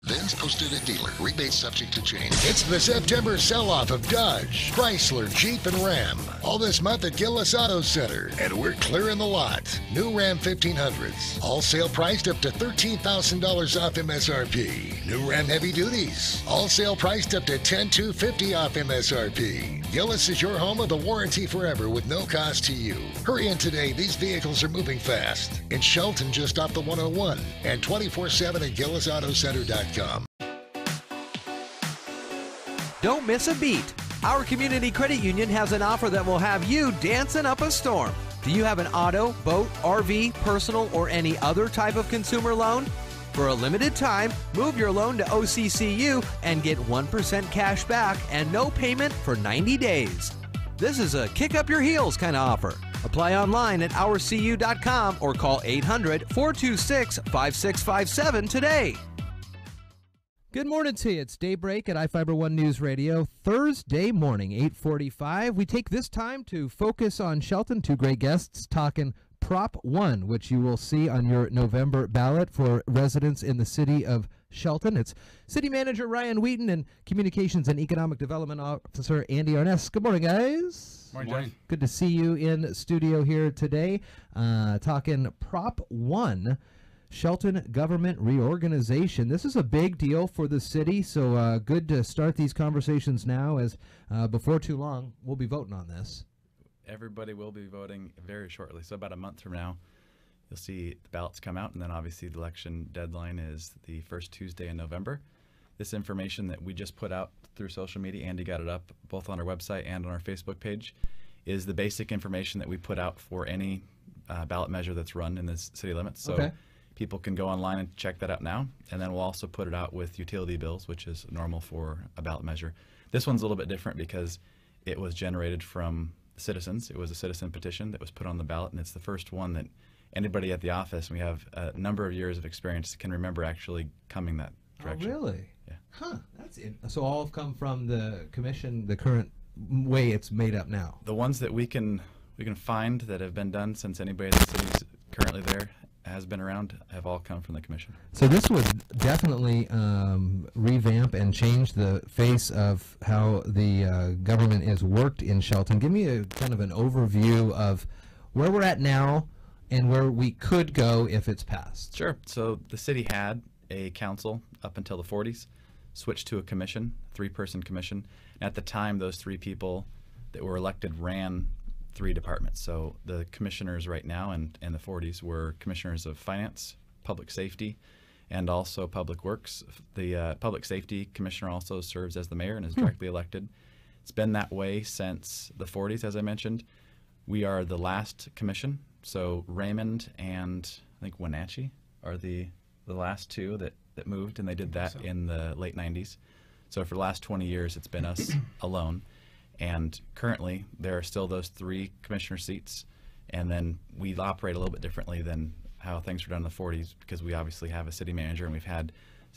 Ben's posted a dealer. Rebate subject to change. It's the September sell-off of Dodge, Chrysler, Jeep, and Ram. All this month at Gillis Auto Center. And we're clearing the lot. New Ram 1500s. All sale priced up to $13,000 off MSRP. New Ram Heavy Duties. All sale priced up to $10,250 off MSRP. Gillis is your home of the warranty forever with no cost to you. Hurry in today. These vehicles are moving fast. In Shelton, just off the 101. And 24/7 at GillisAutoCenter.com. Don't miss a beat. Our community credit union has an offer that will have you dancing up a storm. Do you have an auto, boat, RV, personal, or any other type of consumer loan? For a limited time, move your loan to OCCU and get 1% cash back and no payment for 90 days. This is a kick up your heels kind of offer. Apply online at ourcu.com or call 800-426-5657 today. Good morning to you. It's Daybreak at iFiber 1 News Radio. Thursday morning, 8:45. We take this time to focus on Shelton. Two great guests talking Prop 1, which you will see on your November ballot for residents in the city of Shelton. It's City Manager Ryan Wheaton and Communications and Economic Development Officer Andy Arness. Good morning, guys. Morning. Good to see you in studio here today, talking Prop 1, Shelton Government Reorganization. This is a big deal for the city, so good to start these conversations now, as before too long, we'll be voting on this. Everybody will be voting very shortly. So about a month from now, you'll see the ballots come out, and then obviously the election deadline is the first Tuesday in November. This information that we just put out through social media, Andy got it up both on our website and on our Facebook page, is the basic information that we put out for any ballot measure that's run in the city limits. So people can go online and check that out now, and then we'll also put it out with utility bills, which is normal for a ballot measure. This one's a little bit different because it was generated from citizens. It was a citizen petition that was put on the ballot, and it's the first one that anybody at the office, and we have a number of years of experience, can remember actually coming that direction. Oh, really? Yeah. Huh. That's it. So all have come from the commission, the current way it's made up now. The ones that we can find that have been done since anybody in the city's currently there has been around have all come from the commission. So this would definitely revamp and change the face of how the government is worked in Shelton. Give me a kind of an overview of where we're at now and where we could go if it's passed. Sure. So the city had a council up until the 40s, switched to a commission, three-person commission. At the time, those three people that were elected ran three departments. So the commissioners right now and in the 40s were commissioners of finance, public safety, and also public works. The public safety commissioner also serves as the mayor and is directly elected. It's been that way since the 40s, as I mentioned. We are the last commission. So Raymond and I think Wenatchee are the last two that moved, and they did that in the late 90s. So for the last 20 years, it's been us alone. And currently, there are still those three commissioner seats, and then we operate a little bit differently than how things were done in the 40s, because we obviously have a city manager, and we've had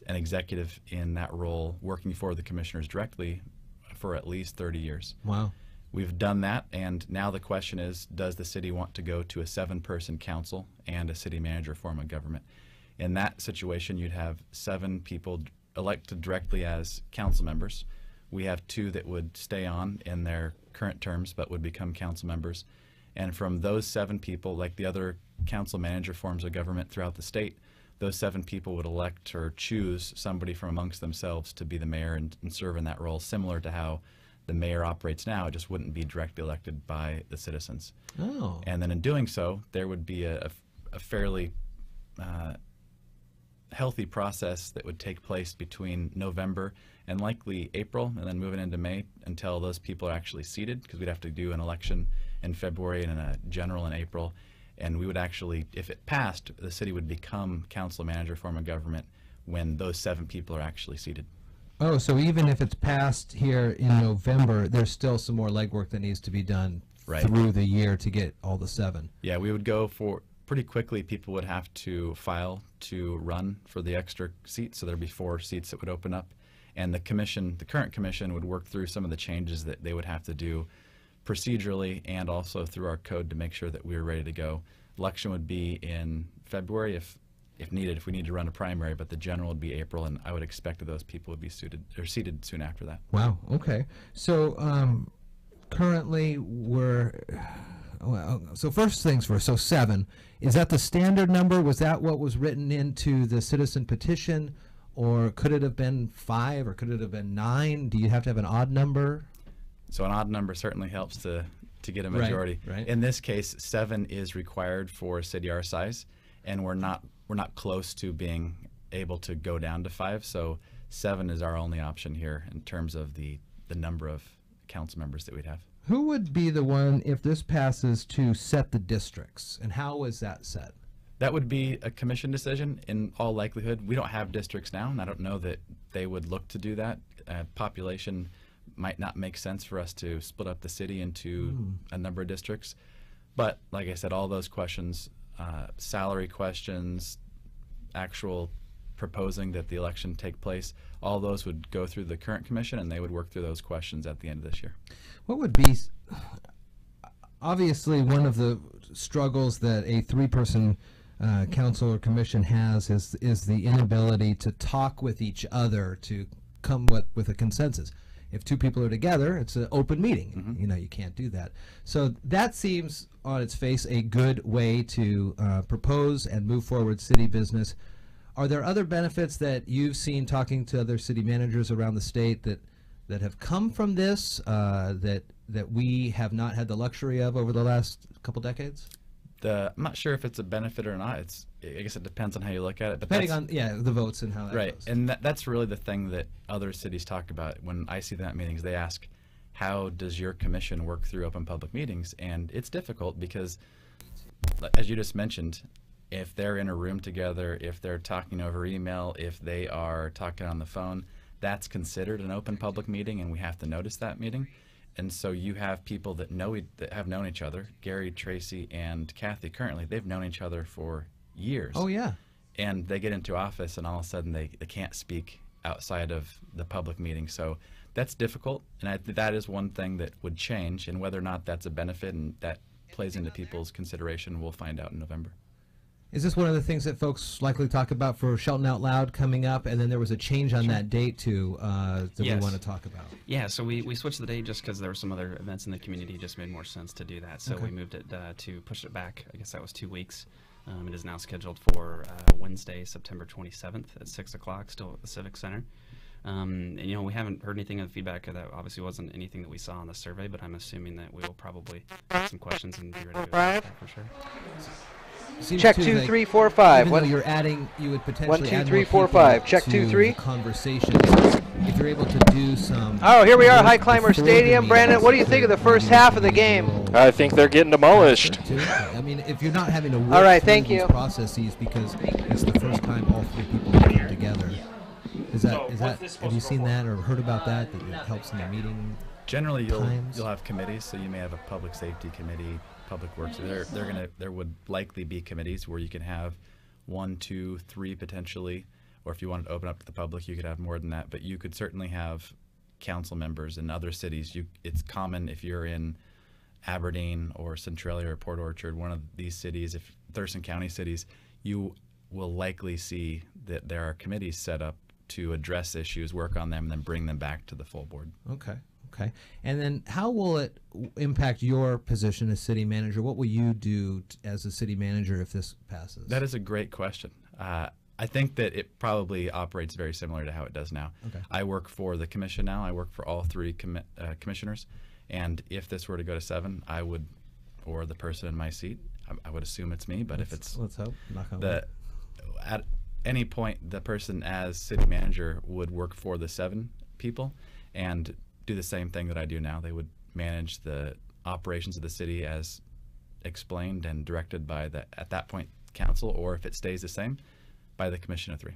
an executive in that role working for the commissioners directly for at least 30 years. Wow. We've done that, and now the question is, does the city want to go to a 7-person council and a city manager form of government? In that situation, you'd have 7 people elected directly as council members. We have 2 that would stay on in their current terms but would become council members. And from those 7 people, like the other council manager forms of government throughout the state, those 7 people would elect or choose somebody from amongst themselves to be the mayor and serve in that role, similar to how the mayor operates now. It just wouldn't be directly elected by the citizens. Oh. And then in doing so, there would be a fairly healthy process that would take place between November and likely April, and then moving into May until those people are actually seated, because we'd have to do an election in February and a general in April. And we would actually, if it passed, the city would become council manager form of government when those 7 people are actually seated. Oh, so even if it's passed here in November, there's still some more legwork that needs to be done through the year to get all the 7. Yeah, we would go for pretty quickly. People would have to file to run for the extra seats, so there'd be 4 seats that would open up. And the commission, the current commission, would work through some of the changes that they would have to do procedurally and also through our code to make sure that we were ready to go. Election would be in February if needed, if we need to run a primary, but the general would be April, and I would expect that those people would be seated soon after that. Wow, okay. So currently so first things first, so 7. Is that the standard number? Was that what was written into the citizen petition? Or could it have been 5, or could it have been 9? Do you have to have an odd number? So an odd number certainly helps to get a majority. Right. In this case, 7 is required for a city our size, and we're not close to being able to go down to 5. So 7 is our only option here in terms of the number of council members that we'd have. Who would be the one, if this passes, to set the districts, and how is that set? That would be a commission decision in all likelihood. We don't have districts now, and I don't know that they would look to do that. Population might not make sense for us to split up the city into a number of districts. But like I said, all those questions, salary questions, actual proposing that the election take place, all those would go through the current commission, and they would work through those questions at the end of this year. What would be, obviously, one of the struggles that a three-person council or commission has is the inability to talk with each other to come with a consensus. If two people are together, it's an open meeting. You know, you can't do that. So that seems on its face a good way to propose and move forward city business. Are there other benefits that you've seen talking to other city managers around the state that have come from this that we have not had the luxury of over the last couple decades? I'm not sure if it's a benefit or not. I guess it depends on how you look at it. But depending on the votes and how that right, goes. And that's really the thing that other cities talk about. When I see them at meetings, they ask, "How does your commission work through open public meetings?" And it's difficult because, as you just mentioned, if they're in a room together, if they're talking over email, if they are talking on the phone, that's considered an open public meeting, and we have to notice that meeting. And so you have people that that have known each other. Gary, Tracy, and Kathy currently, they've known each other for years. Oh, yeah. And they get into office, and all of a sudden they can't speak outside of the public meeting. So that's difficult, and that is one thing that would change. And whether or not that's a benefit and that plays into people's consideration, we'll find out in November. Is this one of the things that folks likely talk about for Shelton Out Loud coming up? And then there was a change on that date, too, that we want to talk about. Yeah, so we switched the date just because there were some other events in the community. It just made more sense to do that. So we moved it to push it back. I guess that was 2 weeks. It is now scheduled for Wednesday, September 27th at 6 o'clock, still at the Civic Center. And, you know, we haven't heard anything of the feedback. That obviously wasn't anything that we saw on the survey, but I'm assuming that we will probably have some questions and be ready to go that for sure. Check 2, 3, 4, 5. Even though you're adding, you would potentially 1, 2, add 3, more 4, people 5. Check 2, 3. to conversations. If you're able to do some. Oh, here we are, Highclimber Stadium. Brandon, what do you think of the first half of the game? I think they're getting demolished. I mean, if you're not having to work all right, through thank these you. processes because it's the first time all three people have come together. Is that have you seen that or heard about that it helps in the meeting? Generally, you'll have committees, so you may have a public safety committee, public works. There would likely be committees where you can have 1, 2, 3 potentially, or if you wanted to open up to the public, you could have more than that. But you could certainly have council members in other cities. It's common if you're in Aberdeen or Centralia or Port Orchard, one of these cities, if Thurston County cities, you will likely see that there are committees set up to address issues, work on them, and then bring them back to the full board. Okay. And then how will it impact your position as city manager? What will you do as a city manager if this passes? That is a great question. I think that it probably operates very similar to how it does now. Okay. I work for the commission now. I work for all 3 commissioners. And if this were to go to 7, I would, or the person in my seat, I would assume it's me, but if it's... Let's hope. Knock on wood. At any point, the person as city manager would work for the 7 people and do the same thing that I do now. They would manage the operations of the city as explained and directed by at that point, council, or if it stays the same, by the commission of 3.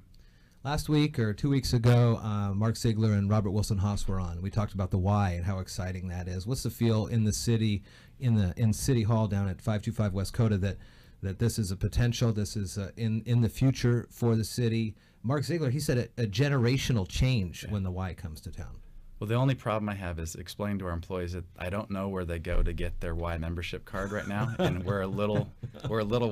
Last week or 2 weeks ago, Mark Ziegler and Robert Wilson Haas were on. We talked about the why and how exciting that is. What's the feel in the city, in City Hall down at 525 West Coda that this is a potential, this is in the future for the city? Mark Ziegler, he said a generational change when the why comes to town. Well, the only problem I have is explain to our employees that I don't know where they go to get their Y membership card right now, and we're a little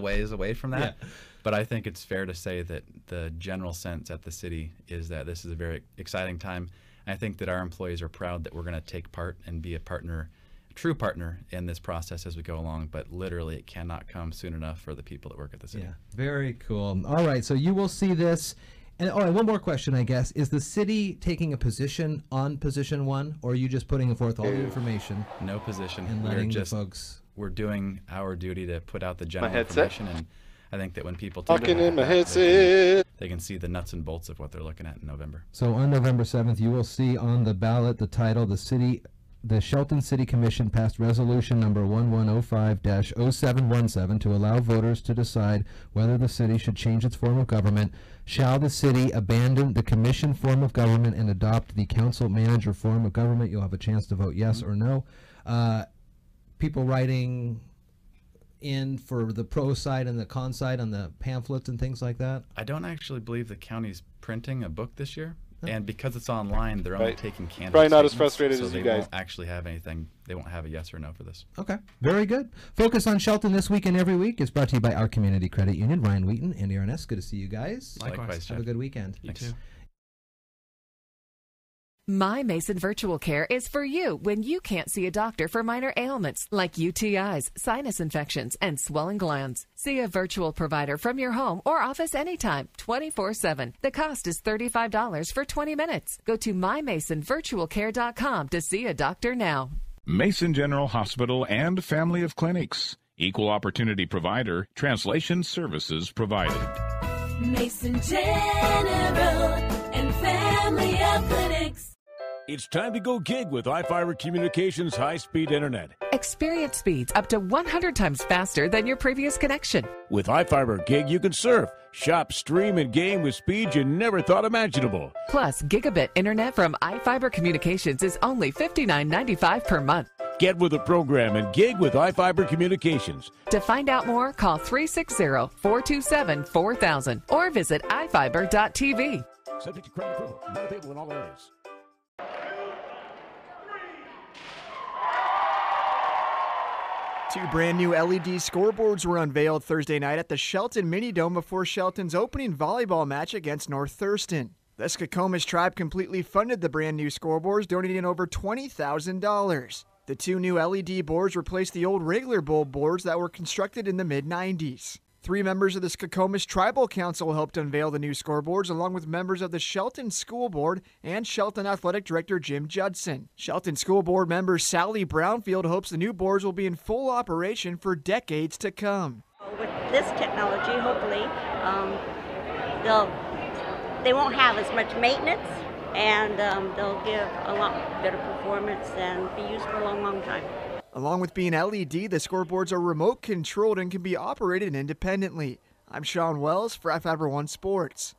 ways away from that. Yeah. But I think it's fair to say that the general sense at the city is that this is a very exciting time. I think that our employees are proud that we're going to take part and be a partner, a true partner in this process as we go along. But literally, it cannot come soon enough for the people that work at the city. Yeah, very cool. All right, so you will see this. And all right, one more question, I guess. Is the city taking a position on position 1, or are you just putting forth all the information? No position. And letting the folks... We're doing our duty to put out the general information, and I think that when people they can see the nuts and bolts of what they're looking at in November. So on November 7th, you will see on the ballot the title, "The City the Shelton City Commission passed resolution number 1105-0717 to allow voters to decide whether the city should change its form of government. Shall the city abandon the commission form of government and adopt the council manager form of government? You'll have a chance to vote yes or no. People writing in for the pro side and the con side on the pamphlets and things like that? I don't actually believe the county's printing a book this year. And because it's online, they're only taking candidate Probably not as statements, frustrated so as you they guys. won't actually have anything. They won't have a yes or no for this. Okay, very good. Focus on Shelton this week and every week is brought to you by our Community Credit Union. Ryan Wheaton, Andy Arness, good to see you guys. Likewise, Have a good weekend. You too. My Mason Virtual Care is for you when you can't see a doctor for minor ailments like UTIs, sinus infections, and swelling glands. See a virtual provider from your home or office anytime, 24/7. The cost is $35 for 20 minutes. Go to mymasonvirtualcare.com to see a doctor now. Mason General Hospital and family of clinics. Equal opportunity provider. Translation services provided. Mason General and family of clinics. It's time to go gig with iFiber Communications high-speed internet. Experience speeds up to 100 times faster than your previous connection. With iFiber Gig, you can surf, shop, stream, and game with speeds you never thought imaginable. Plus, gigabit internet from iFiber Communications is only $59.95 per month. Get with the program and gig with iFiber Communications. To find out more, call 360-427-4000 or visit ifiber.tv. Subject to credit approval. Not available in all areas. Two brand new LED scoreboards were unveiled Thursday night at the Shelton Mini Dome before Shelton's opening volleyball match against North Thurston. The Skokomish tribe completely funded the brand new scoreboards, donating over $20,000. The two new LED boards replaced the old regular bulb boards that were constructed in the mid-90s. 3 members of the Skokomish Tribal Council helped unveil the new scoreboards, along with members of the Shelton School Board and Shelton Athletic Director Jim Judson. Shelton School Board member Sally Brownfield hopes the new boards will be in full operation for decades to come. With this technology, hopefully, they won't have as much maintenance, and they'll give a lot better performance and be used for a long, long time. Along with being LED, the scoreboards are remote controlled and can be operated independently. I'm Sean Wells for iFiber One Sports.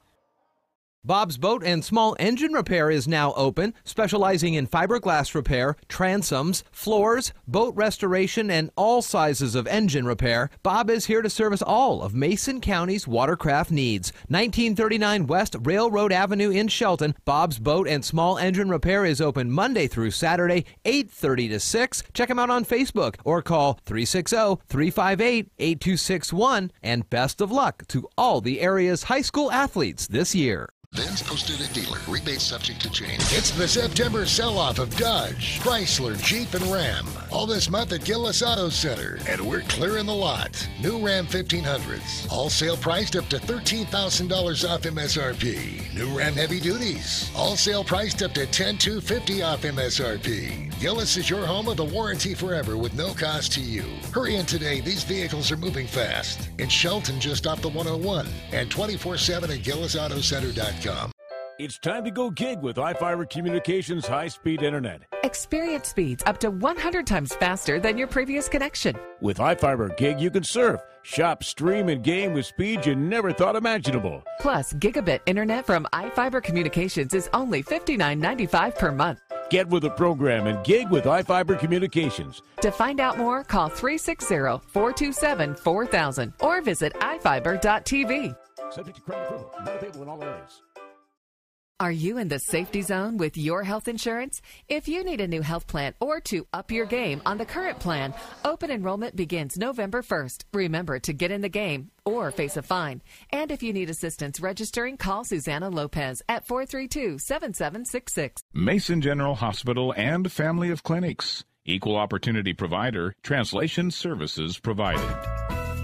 Bob's Boat and Small Engine Repair is now open, specializing in fiberglass repair, transoms, floors, boat restoration, and all sizes of engine repair. Bob is here to service all of Mason County's watercraft needs. 1939 West Railroad Avenue in Shelton. Bob's Boat and Small Engine Repair is open Monday through Saturday, 8:30 to 6. Check him out on Facebook or call 360-358-8261. And best of luck to all the area's high school athletes this year. Vins posted at dealer. Rebates subject to change. It's the September sell-off of Dodge, Chrysler, Jeep, and Ram. All this month at Gillis Auto Center. And we're clearing the lot. New Ram 1500s. All sale priced up to $13,000 off MSRP. New Ram Heavy Duties. All sale priced up to $10,250 off MSRP. Gillis is your home of the warranty forever with no cost to you. Hurry in today. These vehicles are moving fast. In Shelton, just off the 101. And 24/7 at GillisAutoCenter.com. It's time to go gig with iFiber Communications high-speed internet. Experience speeds up to 100 times faster than your previous connection. With iFiber Gig, you can surf, shop, stream, and game with speeds you never thought imaginable. Plus, gigabit internet from iFiber Communications is only $59.95 per month. Get with the program and gig with iFiber Communications. To find out more, call 360-427-4000 or visit ifiber.tv. Subject to credit approval. Not available in all areas. Are you in the safety zone with your health insurance? If you need a new health plan or to up your game on the current plan, open enrollment begins November 1st. Remember to get in the game or face a fine. And if you need assistance registering, call Susanna Lopez at 432-7766. Mason General Hospital and family of clinics. Equal opportunity provider. Translation services provided.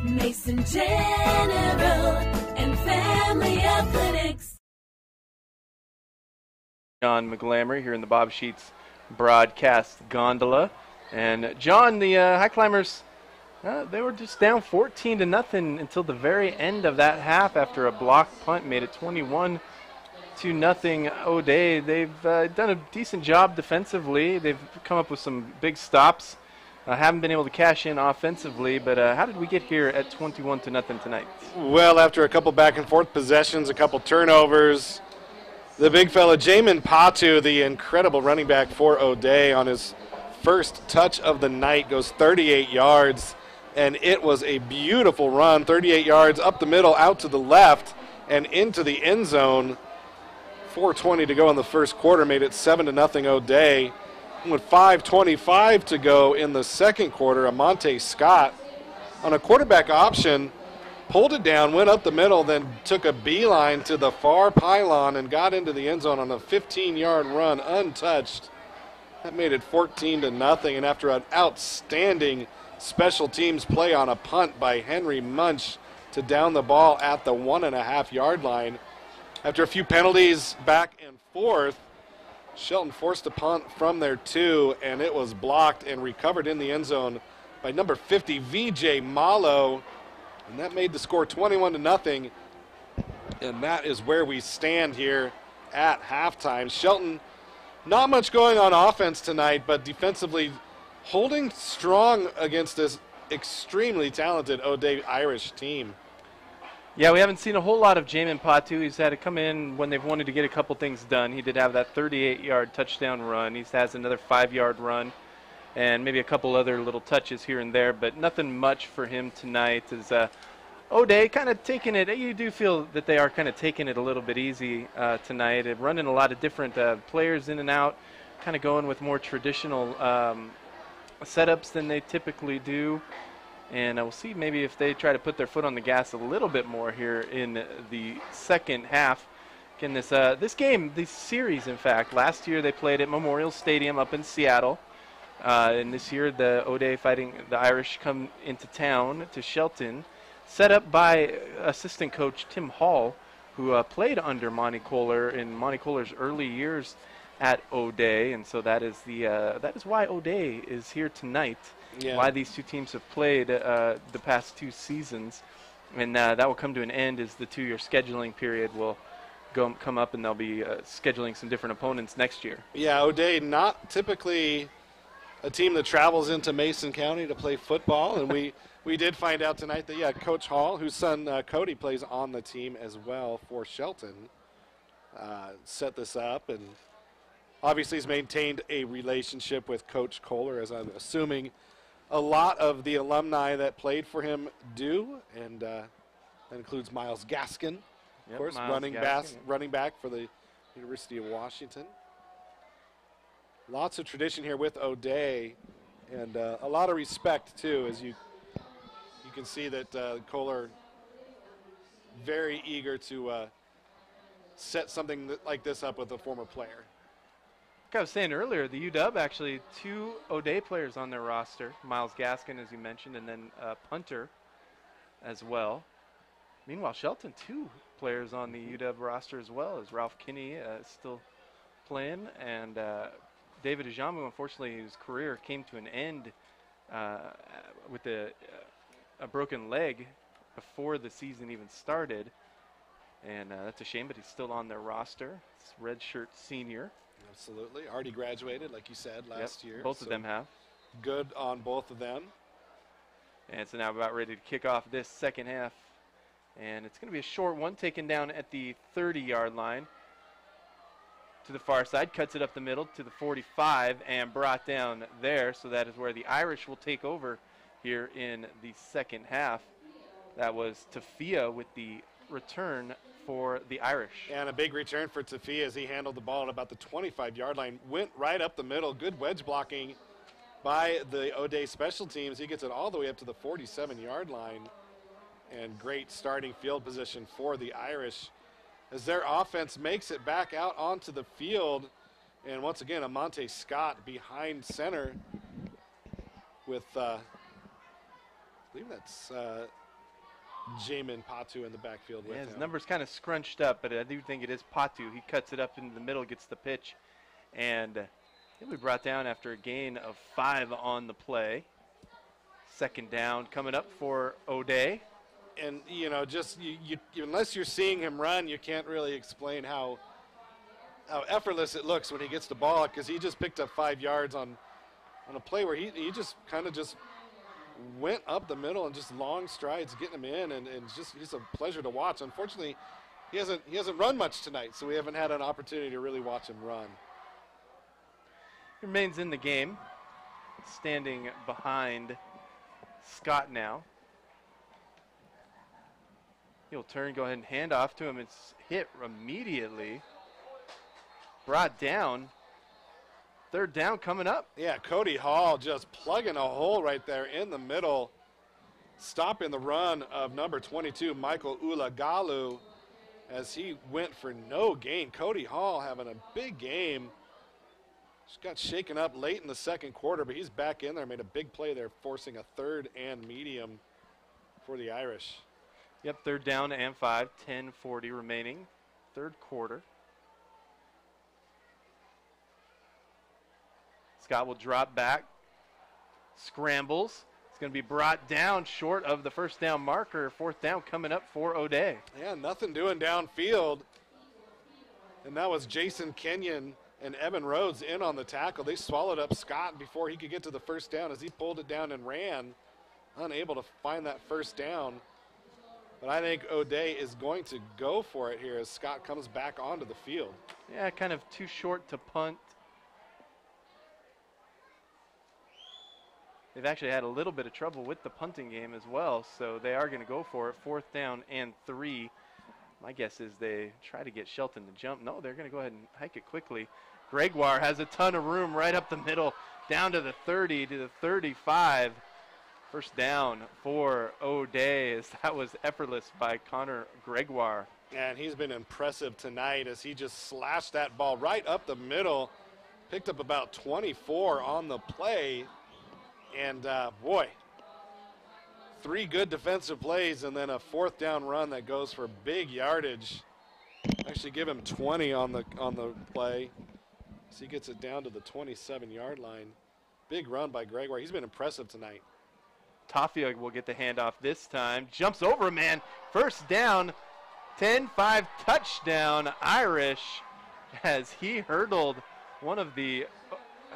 Mason General and family of clinics. John McGlamory here in the Bob Sheets broadcast gondola. And John, the Highclimbers, they were just down 14-0 until the very end of that half after a blocked punt made it 21-14. 20-0 O'Day. They've done a decent job defensively. They've come up with some big stops. Haven't been able to cash in offensively, but how did we get here at 21-0 tonight? Well, after a couple back-and-forth possessions, a couple turnovers, the big fella, Jamin Patu, the incredible running back for O'Day, on his first touch of the night, goes 38 yards, and it was a beautiful run, 38 yards up the middle, out to the left, and into the end zone. 4:20 to go in the first quarter, made it 7-0 O'Day. With 5:25 to go in the second quarter, Amonte Scott, on a quarterback option, pulled it down, went up the middle, then took a beeline to the far pylon and got into the end zone on a 15-yard run, untouched. That made it 14-0, and after an outstanding special teams play on a punt by Henry Munch to down the ball at the 1.5-yard line, after a few penalties back and forth, Shelton forced a punt from their 2, and it was blocked and recovered in the end zone by number 50, VJ Malo, and that made the score 21-0, and that is where we stand here at halftime. Shelton, not much going on offense tonight, but defensively holding strong against this extremely talented O'Day Irish team. Yeah, we haven't seen a whole lot of Jamin Patu. He's had to come in when they've wanted to get a couple things done. He did have that 38-yard touchdown run. He has another 5-yard run and maybe a couple other little touches here and there, but nothing much for him tonight. As O'Day kind of taking it, you do feel that they are kind of taking it a little bit easy tonight. They're running a lot of different players in and out, kind of going with more traditional setups than they typically do. And we'll see maybe if they try to put their foot on the gas a little bit more here in the second half. Again, this game, this series, in fact, last year they played at Memorial Stadium up in Seattle. And this year the O'Day Fighting the Irish come into town to Shelton, set up by assistant coach Tim Hall, who played under Monty Kohler in Monty Kohler's early years at O'Day. And so that is why O'Day is here tonight. Yeah. Why these two teams have played the past 2 seasons, and that will come to an end as the 2-year scheduling period will come up, and they'll be scheduling some different opponents next year. Yeah, O'Day not typically a team that travels into Mason County to play football, and we did find out tonight that Coach Hall, whose son Cody plays on the team as well for Shelton, set this up, and obviously has maintained a relationship with Coach Kohler, as I'm assuming a lot of the alumni that played for him do, and that includes Miles Gaskin, of course, running back for the University of Washington. Lots of tradition here with O'Day, and a lot of respect too, as you can see that Kohler very eager to set something like this up with a former player. Like I was saying earlier, the UW actually 2 O'Day players on their roster. Miles Gaskin, as you mentioned, and then punter as well. Meanwhile, Shelton, 2 players on the UW roster as well, as Ralph Kinney still playing. And David Ajamu, unfortunately, his career came to an end with a broken leg before the season even started. And that's a shame, but he's still on their roster. It's redshirt senior. Absolutely. Already graduated, like you said, last year. Both of them have. Good on both of them. And so now about ready to kick off this second half. And it's going to be a short one, taken down at the 30-yard line. To the far side, cuts it up the middle to the 45 and brought down there. So that is where the Irish will take over here in the second half. That was Tafia with the return for the Irish. And a big return for Tafia as he handled the ball at about the 25-yard line. Went right up the middle. Good wedge blocking by the O'Day special teams. He gets it all the way up to the 47-yard line. And great starting field position for the Irish as their offense makes it back out onto the field. And once again, Amonte Scott behind center with, I believe that's Jamin Patu in the backfield with him. His number's kind of scrunched up, but I do think it is Patu. He cuts it up in the middle, gets the pitch, and he'll be brought down after a gain of 5 on the play. Second down coming up for O'Day. And, you know, just you unless you're seeing him run, you can't really explain how how effortless it looks when he gets the ball, because he just picked up 5 yards on a play where he just kind of just went up the middle and just long strides getting him in, and he's a pleasure to watch. Unfortunately, he hasn't run much tonight, so we haven't had an opportunity to really watch him run. He remains in the game, standing behind Scott now. He'll turn, go ahead and hand off to him. It's hit immediately. Brought down. Third down coming up. Yeah, Cody Hall just plugging a hole right there in the middle, stopping the run of number 22, Michael Ulagalu, as he went for no gain. Cody Hall having a big game. Just got shaken up late in the second quarter, but he's back in there, made a big play there, forcing a 3rd and medium for the Irish. Yep, 3rd down and 5, 10:40 remaining, third quarter. Scott will drop back, scrambles. It's going to be brought down short of the first down marker. 4th down coming up for O'Day. Yeah, nothing doing downfield. And that was Jason Kenyon and Evan Rhodes in on the tackle. They swallowed up Scott before he could get to the first down as he pulled it down and ran, unable to find that first down. But I think O'Day is going to go for it here as Scott comes back onto the field. Yeah, kind of too short to punt. They've actually had a little bit of trouble with the punting game as well, so they are going to go for it. 4th down and 3. My guess is they try to get Shelton to jump. No, they're going to go ahead and hike it quickly. Gregoire has a ton of room right up the middle, down to the 30, to the 35. First down for O'Day, as that was effortless by Connor Gregoire. And he's been impressive tonight as he just slashed that ball right up the middle, picked up about 24 on the play. And, boy, 3 good defensive plays and then a 4th down run that goes for big yardage. Actually give him 20 on the play. So he gets it down to the 27-yard line. Big run by Gregoire. He's been impressive tonight. Tafia will get the handoff this time. Jumps over a man. First down. 10-5 touchdown Irish as he hurdled one of the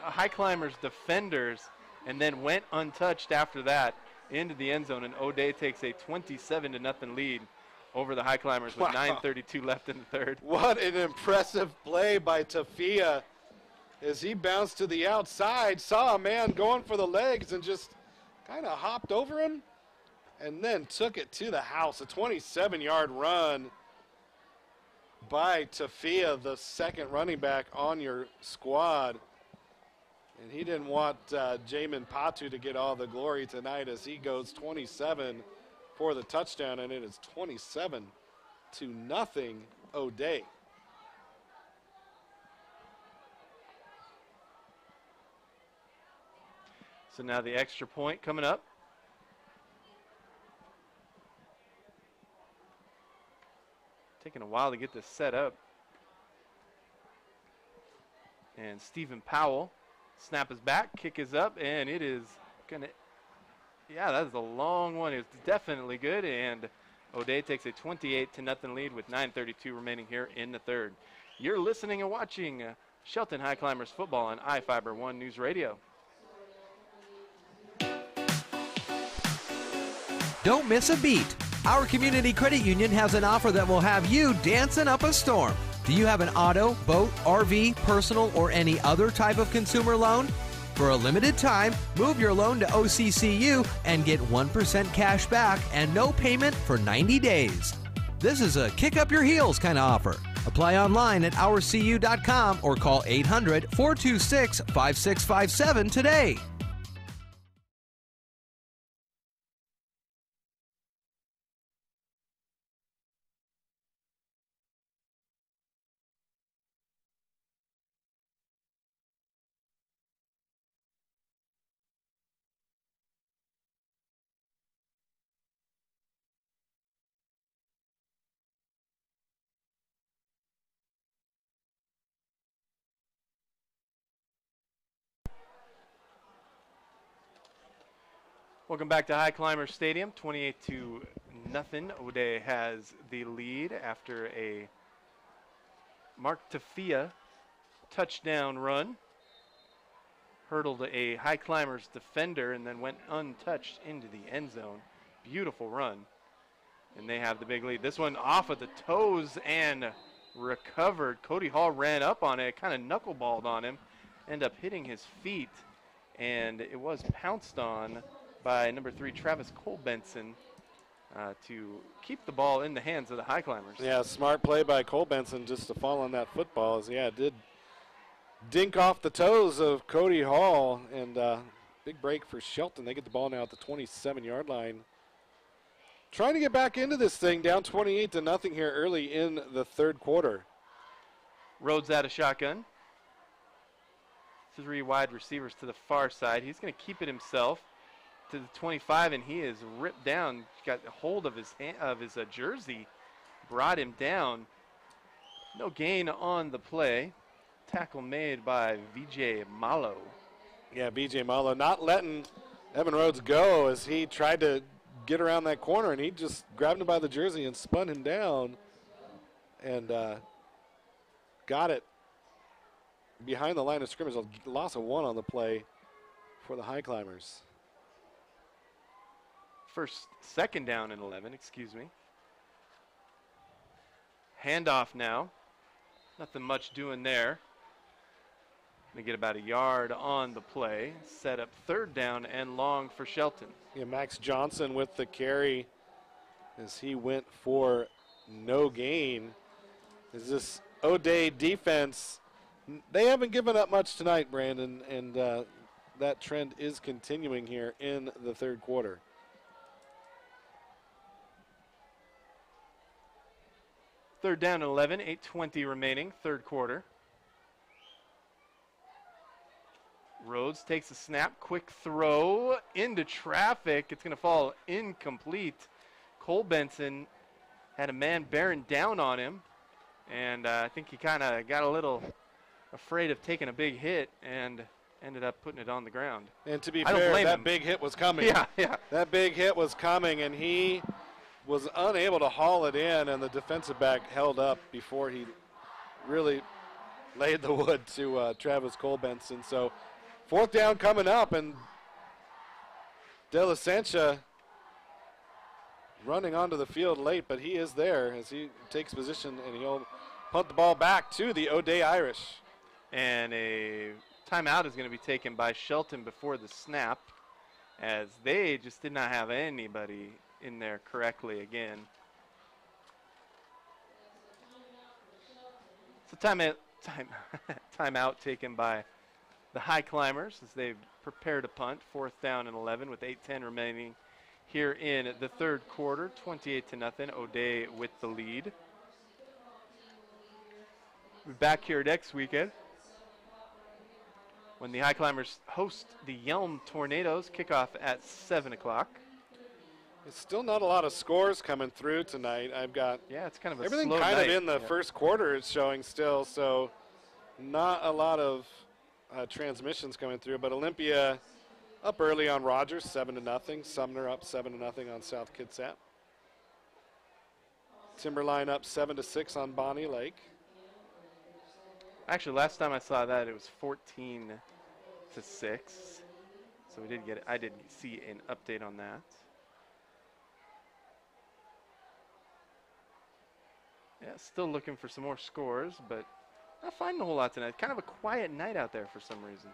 Highclimbers defenders and then went untouched after that into the end zone, and O'Day takes a 27-0 lead over the Highclimbers with 9:32 left in the third. What an impressive play by Tafia as he bounced to the outside, saw a man going for the legs and just kind of hopped over him and then took it to the house. A 27-yard run by Tafia, the second running back on your squad. And he didn't want Jamin Patu to get all the glory tonight as he goes 27 for the touchdown, and it is 27-0 O'Day. So now the extra point coming up. Taking a while to get this set up. And Stephen Powell. Snap is back, kick is up, and it is going to, yeah, that is a long one. It's definitely good, and O'Day takes a 28-0 lead with 9:32 remaining here in the third. You're listening and watching Shelton Highclimbers football on iFiber 1 News Radio. Don't miss a beat. Our community credit union has an offer that will have you dancing up a storm. Do you have an auto, boat, RV, personal, or any other type of consumer loan? For a limited time, move your loan to OCCU and get 1% cash back and no payment for 90 days. This is a kick up your heels kind of offer. Apply online at ourcu.com or call 800-426-5657 today. Welcome back to Highclimber Stadium, 28-0. O'Day has the lead after a Mark Tafia touchdown run. Hurdled a Highclimbers defender and then went untouched into the end zone. Beautiful run. And they have the big lead. This one off of the toes and recovered. Cody Hall ran up on it, kind of knuckleballed on him, ended up hitting his feet, and it was pounced on by number 3 Travis Cole-Benson to keep the ball in the hands of the Highclimbers. Yeah, smart play by Cole-Benson just to fall on that football. It did dink off the toes of Cody Hall, and big break for Shelton. They get the ball now at the 27-yard line. Trying to get back into this thing, down 28-0 here early in the third quarter. Rhodes out of shotgun. 3 wide receivers to the far side. He's going to keep it himself to the 25, and he is ripped down. Got a hold of his jersey, brought him down. No gain on the play. Tackle made by VJ Malo. Yeah, VJ Malo not letting Evan Rhodes go as he tried to get around that corner, and he just grabbed him by the jersey and spun him down and got it behind the line of scrimmage. A loss of 1 on the play for the Highclimbers. Second down and 11, excuse me. Handoff now. Nothing much doing there. Going to get about a yard on the play. Set up third down and long for Shelton. Yeah, Max Johnson with the carry as he went for no gain. Is this O'Day defense, they haven't given up much tonight, Brandon, and that trend is continuing here in the third quarter. Third down and 11, 8:20 remaining, third quarter. Rhodes takes a snap, quick throw into traffic. It's going to fall incomplete. Cole-Benson had a man bearing down on him, and I think he kind of got a little afraid of taking a big hit and ended up putting it on the ground. And to be fair, that big hit was coming. Yeah. That big hit was coming, and he was unable to haul it in, and the defensive back held up before he really laid the wood to Travis Cole-Benson. So fourth down coming up, and De La Sancha running onto the field late, but he is there as he takes position, and he'll punt the ball back to the O'Day Irish. And a timeout is going to be taken by Shelton before the snap, as they just did not have anybody in there correctly again. So timeout taken by the Highclimbers as they prepare to punt. Fourth down and 11 with 8:10 remaining here in the third quarter. 28-0. O'Day with the lead. We'll be back here next weekend when the Highclimbers host the Yelm Tornadoes. Kickoff at 7 o'clock. It's still not a lot of scores coming through tonight. I've got it's kind of a everything slow kind night. of in the first quarter is showing still, so not a lot of transmissions coming through. But Olympia up early on Rogers, 7-0. Sumner up 7-0 on South Kitsap. Timberline up 7-6 on Bonnie Lake. Actually, last time I saw that, it was 14-6. So I did see an update on that. Yeah, still looking for some more scores, but not finding a whole lot tonight. Kind of a quiet night out there for some reason.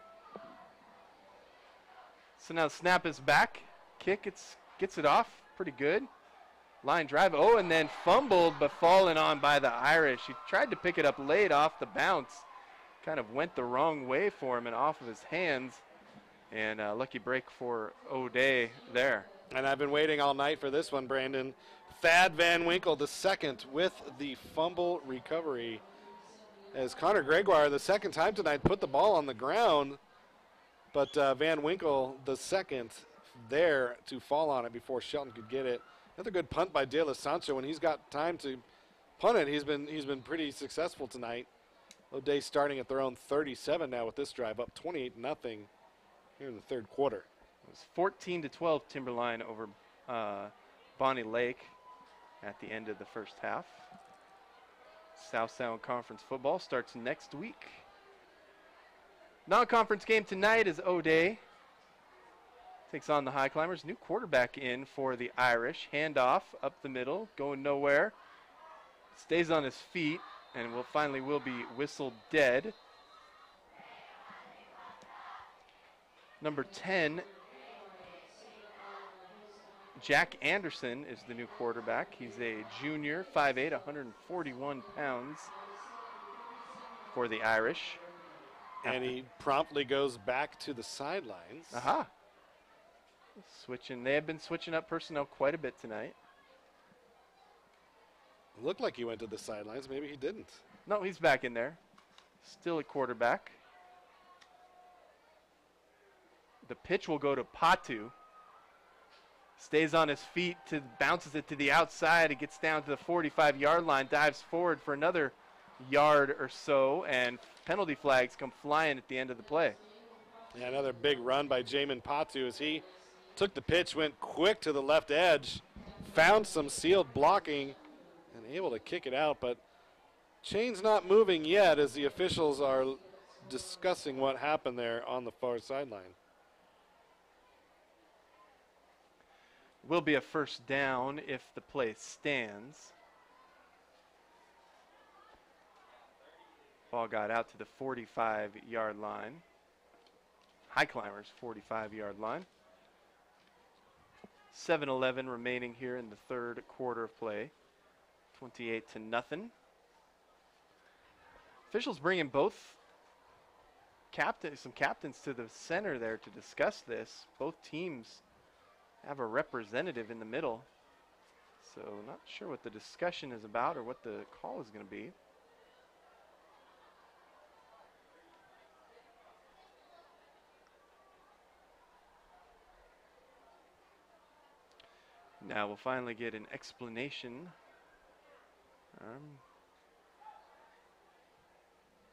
So now the snap is back. Kick, gets it off pretty good. Line drive. Oh, and then fumbled, but fallen on by the Irish. He tried to pick it up late off the bounce. Kind of went the wrong way for him and off of his hands. And lucky break for O'Day there. And I've been waiting all night for this one, Brandon. Thad Van Winkle, the second, with the fumble recovery. As Connor Gregoire, the second time tonight, put the ball on the ground. But Van Winkle, the second, there to fall on it before Shelton could get it. Another good punt by De La Sancho. When he's got time to punt it, he's been pretty successful tonight. O'Day starting at their own 37 now with this drive, up 28-0 here in the third quarter. It was 14-12 Timberline over Bonnie Lake at the end of the first half. South Sound Conference football starts next week. Non-conference game tonight is O'Day takes on the Highclimbers. New quarterback in for the Irish. Handoff up the middle, going nowhere. Stays on his feet and will be whistled dead. Number 10, Jack Anderson is the new quarterback. He's a junior, 5'8", 141 pounds for the Irish. And he promptly goes back to the sidelines. Aha. Switching. They have been switching up personnel quite a bit tonight. Looked like he went to the sidelines. Maybe he didn't. No, he's back in there. Still a quarterback. The pitch will go to Patu. Stays on his feet, bounces it to the outside. It gets down to the 45-yard line, dives forward for another yard or so, and penalty flags come flying at the end of the play. Yeah, another big run by Jamin Patu as he took the pitch, went quick to the left edge, found some sealed blocking, and able to kick it out. But chain's not moving yet as the officials are discussing what happened there on the far sideline. Will be a first down if the play stands. Ball got out to the 45-yard line. Highclimbers 45-yard line. 7:11 remaining here in the third quarter of play. 28-0. Officials bringing both some captains to the center there to discuss this. Both teams have a representative in the middle. So not sure what the discussion is about or what the call is going to be. Now we'll finally get an explanation.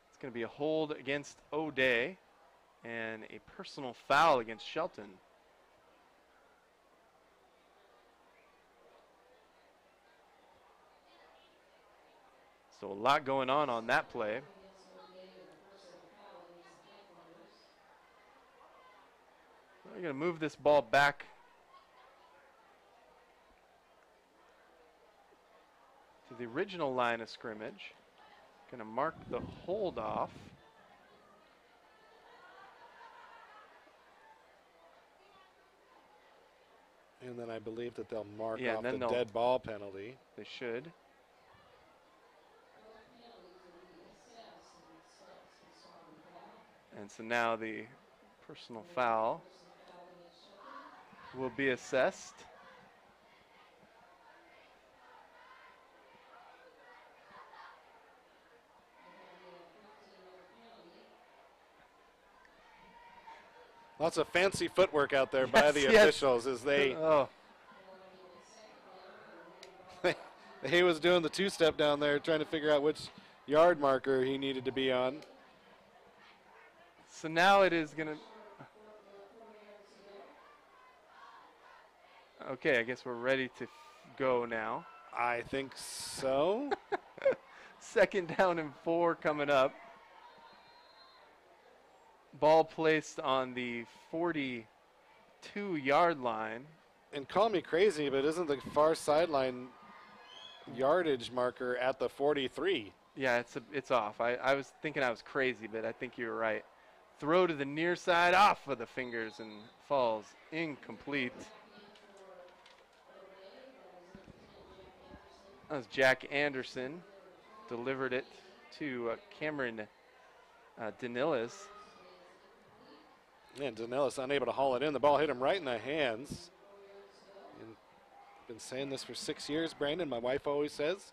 It's going to be a hold against O'Day and a personal foul against Shelton. So a lot going on that play. We're going to move this ball back to the original line of scrimmage. Going to mark the hold off. And then I believe that they'll mark off the dead ball penalty. They should. And so now the personal foul will be assessed. Lots of fancy footwork out there by the officials as they he was doing the two-step down there trying to figure out which yard marker he needed to be on. So now it is going to... Okay, I guess we're ready to go now. I think so. 2nd down and 4 coming up. Ball placed on the 42-yard line. And call me crazy, but isn't the far sideline yardage marker at the 43? Yeah, it's off. I was thinking I was crazy, but I think you were right. Throw to the near side, off of the fingers, and falls incomplete. That was Jack Anderson. Delivered it to Cameron Danilis. And Danilis unable to haul it in. The ball hit him right in the hands. And I've been saying this for 6 years, Brandon. My wife always says,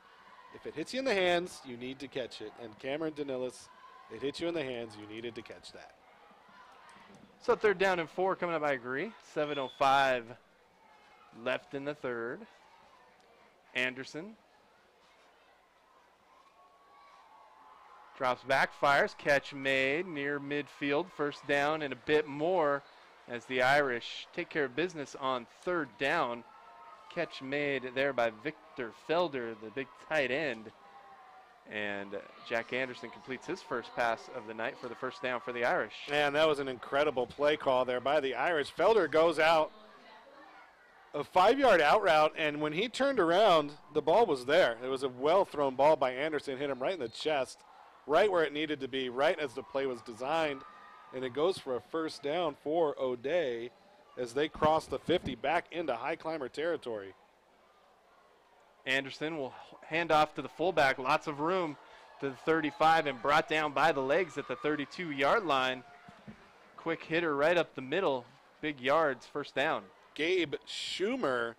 if it hits you in the hands, you need to catch it. And Cameron Danilis, it hit you in the hands, you needed to catch that. So 3rd down and 4 coming up, I agree. 7:05 left in the third. Anderson drops back, fires, catch made near midfield. 1st down and a bit more as the Irish take care of business on 3rd down. Catch made there by Victor Felder, the big tight end. And Jack Anderson completes his first pass of the night for the first down for the Irish. And that was an incredible play call there by the Irish. Felder goes out a 5-yard out route, and when he turned around, the ball was there. It was a well-thrown ball by Anderson, hit him right in the chest, right where it needed to be, right as the play was designed. And it goes for a first down for O'Day as they cross the 50 back into Highclimber territory. Anderson will hand off to the fullback. Lots of room to the 35 and brought down by the legs at the 32-yard line. Quick hitter right up the middle. Big yards, first down. Gabe Schumer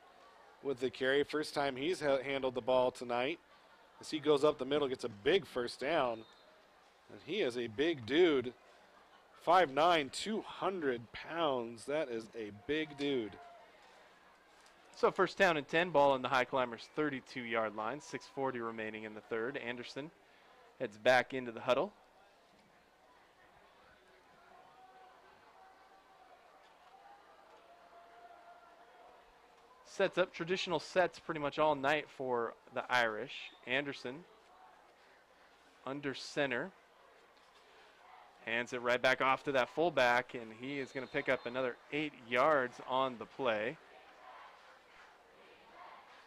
with the carry. First time he's handled the ball tonight. As he goes up the middle, gets a big first down. And he is a big dude. 5'9", 200 pounds. That is a big dude. So first down and 10, ball on the Highclimbers' 32-yard line. 6:40 remaining in the third. Anderson heads back into the huddle. Sets up traditional sets pretty much all night for the Irish. Anderson under center. Hands it right back off to that fullback, and he is going to pick up another 8 yards on the play.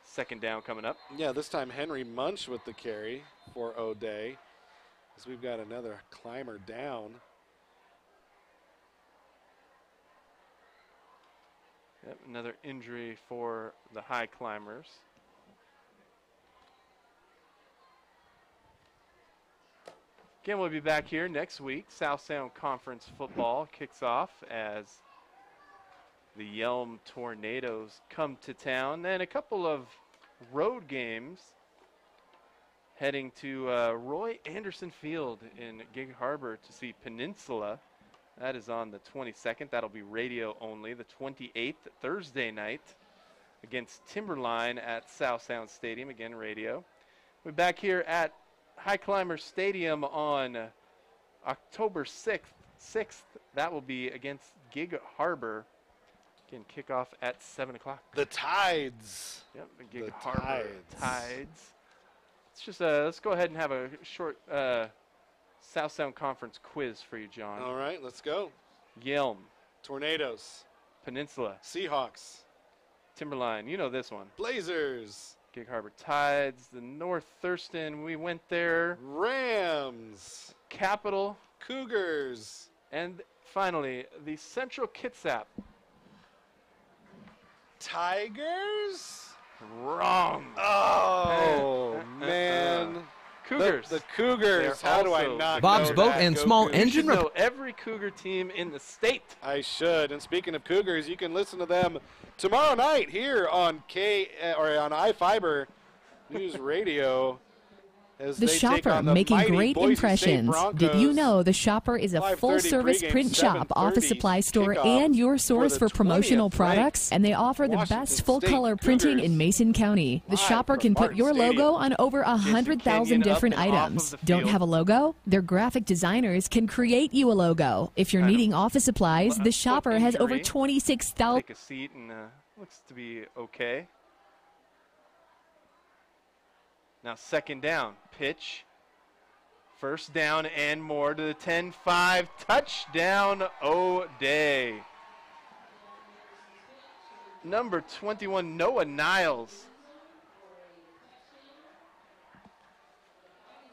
Second down coming up. Yeah, this time Henry Munch with the carry for O'Day, as we've got another climber down. Yep, another injury for the Highclimbers. Again, we'll be back here next week. South Sound Conference football kicks off as the Yelm Tornadoes come to town. Then a couple of road games heading to Roy Anderson Field in Gig Harbor to see Peninsula. That is on the 22nd. That'll be radio only. The 28th, Thursday night, against Timberline at South Sound Stadium. Again, radio. We're back here at Highclimber Stadium on October 6th. That will be against Gig Harbor. Again, kickoff at 7 o'clock. The Tides. Yep, the Gig Harbor Tides. Let's go ahead and have a short South Sound Conference quiz for you, John. All right, let's go. Yelm. Tornadoes. Peninsula. Seahawks. Timberline. You know this one. Blazers. Gig Harbor Tides. The North Thurston. We went there. Rams. Capital. Cougars. And finally, the Central Kitsap. Tigers? Wrong. Oh, man. Cougars. The Cougars. How do I not Bob's know Boat that? and Go Small Cougars. Engine. You should know every Cougar team in the state. I should. And speaking of Cougars, you can listen to them tomorrow night here on on iFiber News Radio. As The they take Shopper, on the making mighty great Boise State impressions. Broncos. Did you know The Shopper is a 5:30 full-service pregame, print shop, 7:30 office supply store, kickoff and your source the for promotional 20th products? And they offer the Washington best full-color State printing Cougars. in Mason County. The Live Shopper from can put Martin your Stadium. logo on over 100,000 Kenyon up different and off items. of the Don't field. have a logo? Their graphic designers can create you a logo. If you're needing office supplies, The Shopper has over injury. 26,000. Take a seat and looks to be okay. Now second down. Pitch. First down and more to the 10-5. Touchdown, O'Day. Number 21, Noah Niles.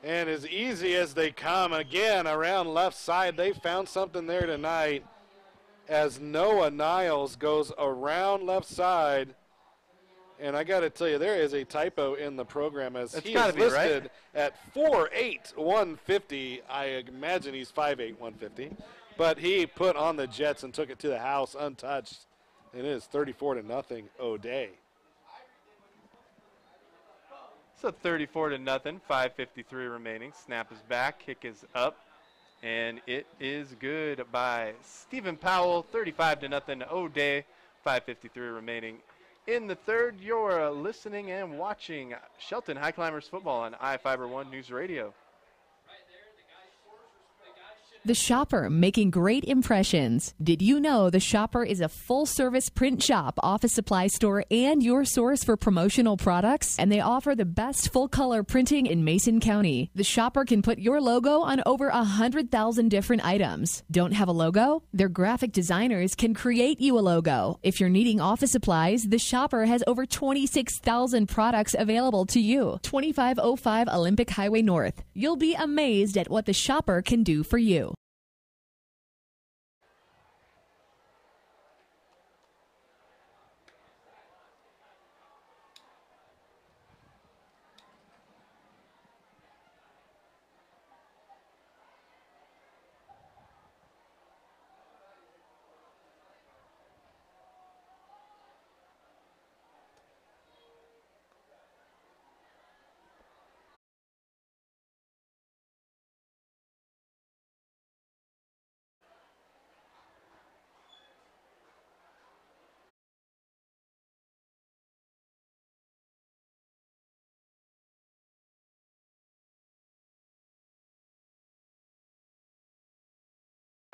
And as easy as they come, again, around left side, they found something there tonight as Noah Niles goes around left side. And I got to tell you, there is a typo in the program as That's he gotta is be listed right. at 4'8", 150. I imagine he's 5'8", 150. But he put on the Jets and took it to the house untouched. And it is 34-0 O'Day. So 34-0, 5:53 remaining. Snap is back, kick is up, and it is good by Stephen Powell. 35-0 O'Day, 5:53 remaining. In the third, you're listening and watching Shelton Highclimbers football on iFiber 1 News Radio. The Shopper, making great impressions. Did you know The Shopper is a full-service print shop, office supply store, and your source for promotional products? And they offer the best full-color printing in Mason County. The Shopper can put your logo on over 100,000 different items. Don't have a logo? Their graphic designers can create you a logo. If you're needing office supplies, The Shopper has over 26,000 products available to you. 2505 Olympic Highway North. You'll be amazed at what The Shopper can do for you.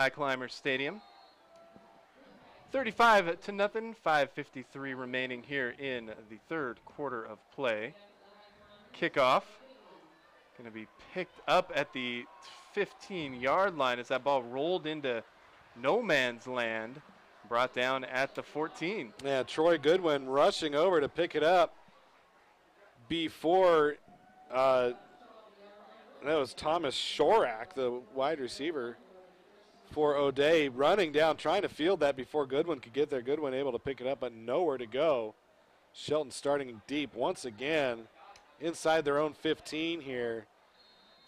Highclimber Stadium. 35-0, 5:53 remaining here in the third quarter of play. Kickoff going to be picked up at the 15-yard line as that ball rolled into no man's land, brought down at the 14. Yeah, Troy Goodwin rushing over to pick it up before that was Thomas Shorak, the wide receiver for O'Day, running down, trying to field that before Goodwin could get there. Goodwin able to pick it up, but nowhere to go. Shelton starting deep once again inside their own 15 here.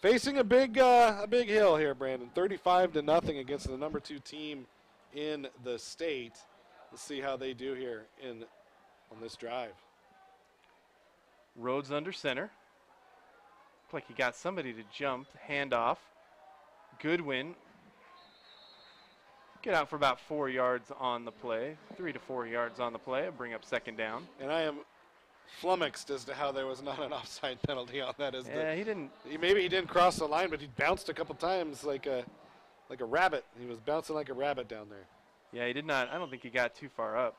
Facing a big hill here, Brandon. 35-0 against the number 2 team in the state. Let's see how they do here on this drive. Rhodes under center. Looked like he got somebody to jump. Handoff. Goodwin get out for about 4 yards on the play. 3 to 4 yards on the play. Bring up second down. And I am flummoxed as to how there was not an offside penalty on that. He didn't. Maybe he didn't cross the line, but he bounced a couple times like a rabbit. He was bouncing like a rabbit down there. Yeah, he did not. I don't think he got too far up.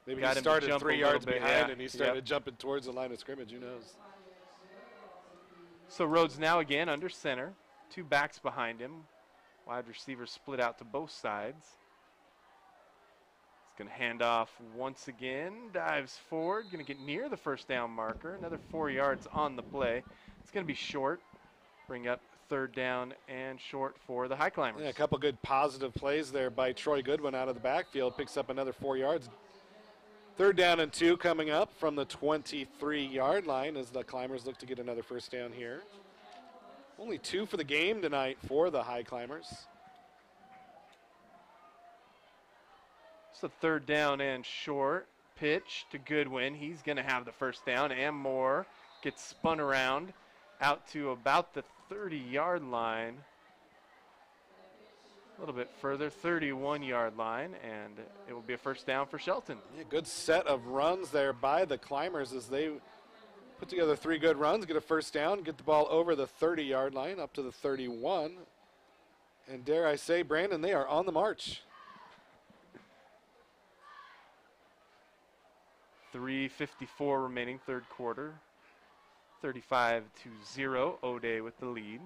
Maybe he started 3 yards behind and he started jumping towards the line of scrimmage. Who knows? So Rhodes now again under center. 2 backs behind him. Wide receivers split out to both sides. He's going to hand off once again. Dives forward. Going to get near the first down marker. Another 4 yards on the play. It's going to be short. Bring up third down and short for the Highclimbers. Yeah, a couple good positive plays there by Troy Goodwin out of the backfield. Picks up another 4 yards. Third down and 2 coming up from the 23-yard line as the Climbers look to get another first down here. Only 2 for the game tonight for the Highclimbers. So third down and short. Pitch to Goodwin. He's going to have the first down and more. Gets spun around out to about the 30-yard line. A little bit further, 31-yard line, and it will be a first down for Shelton. Yeah, good set of runs there by the Climbers as they put together 3 good runs, get a first down, get the ball over the 30-yard line up to the 31. And dare I say, Brandon, they are on the march. 3:54 remaining third quarter. 35-0, O'Day with the lead.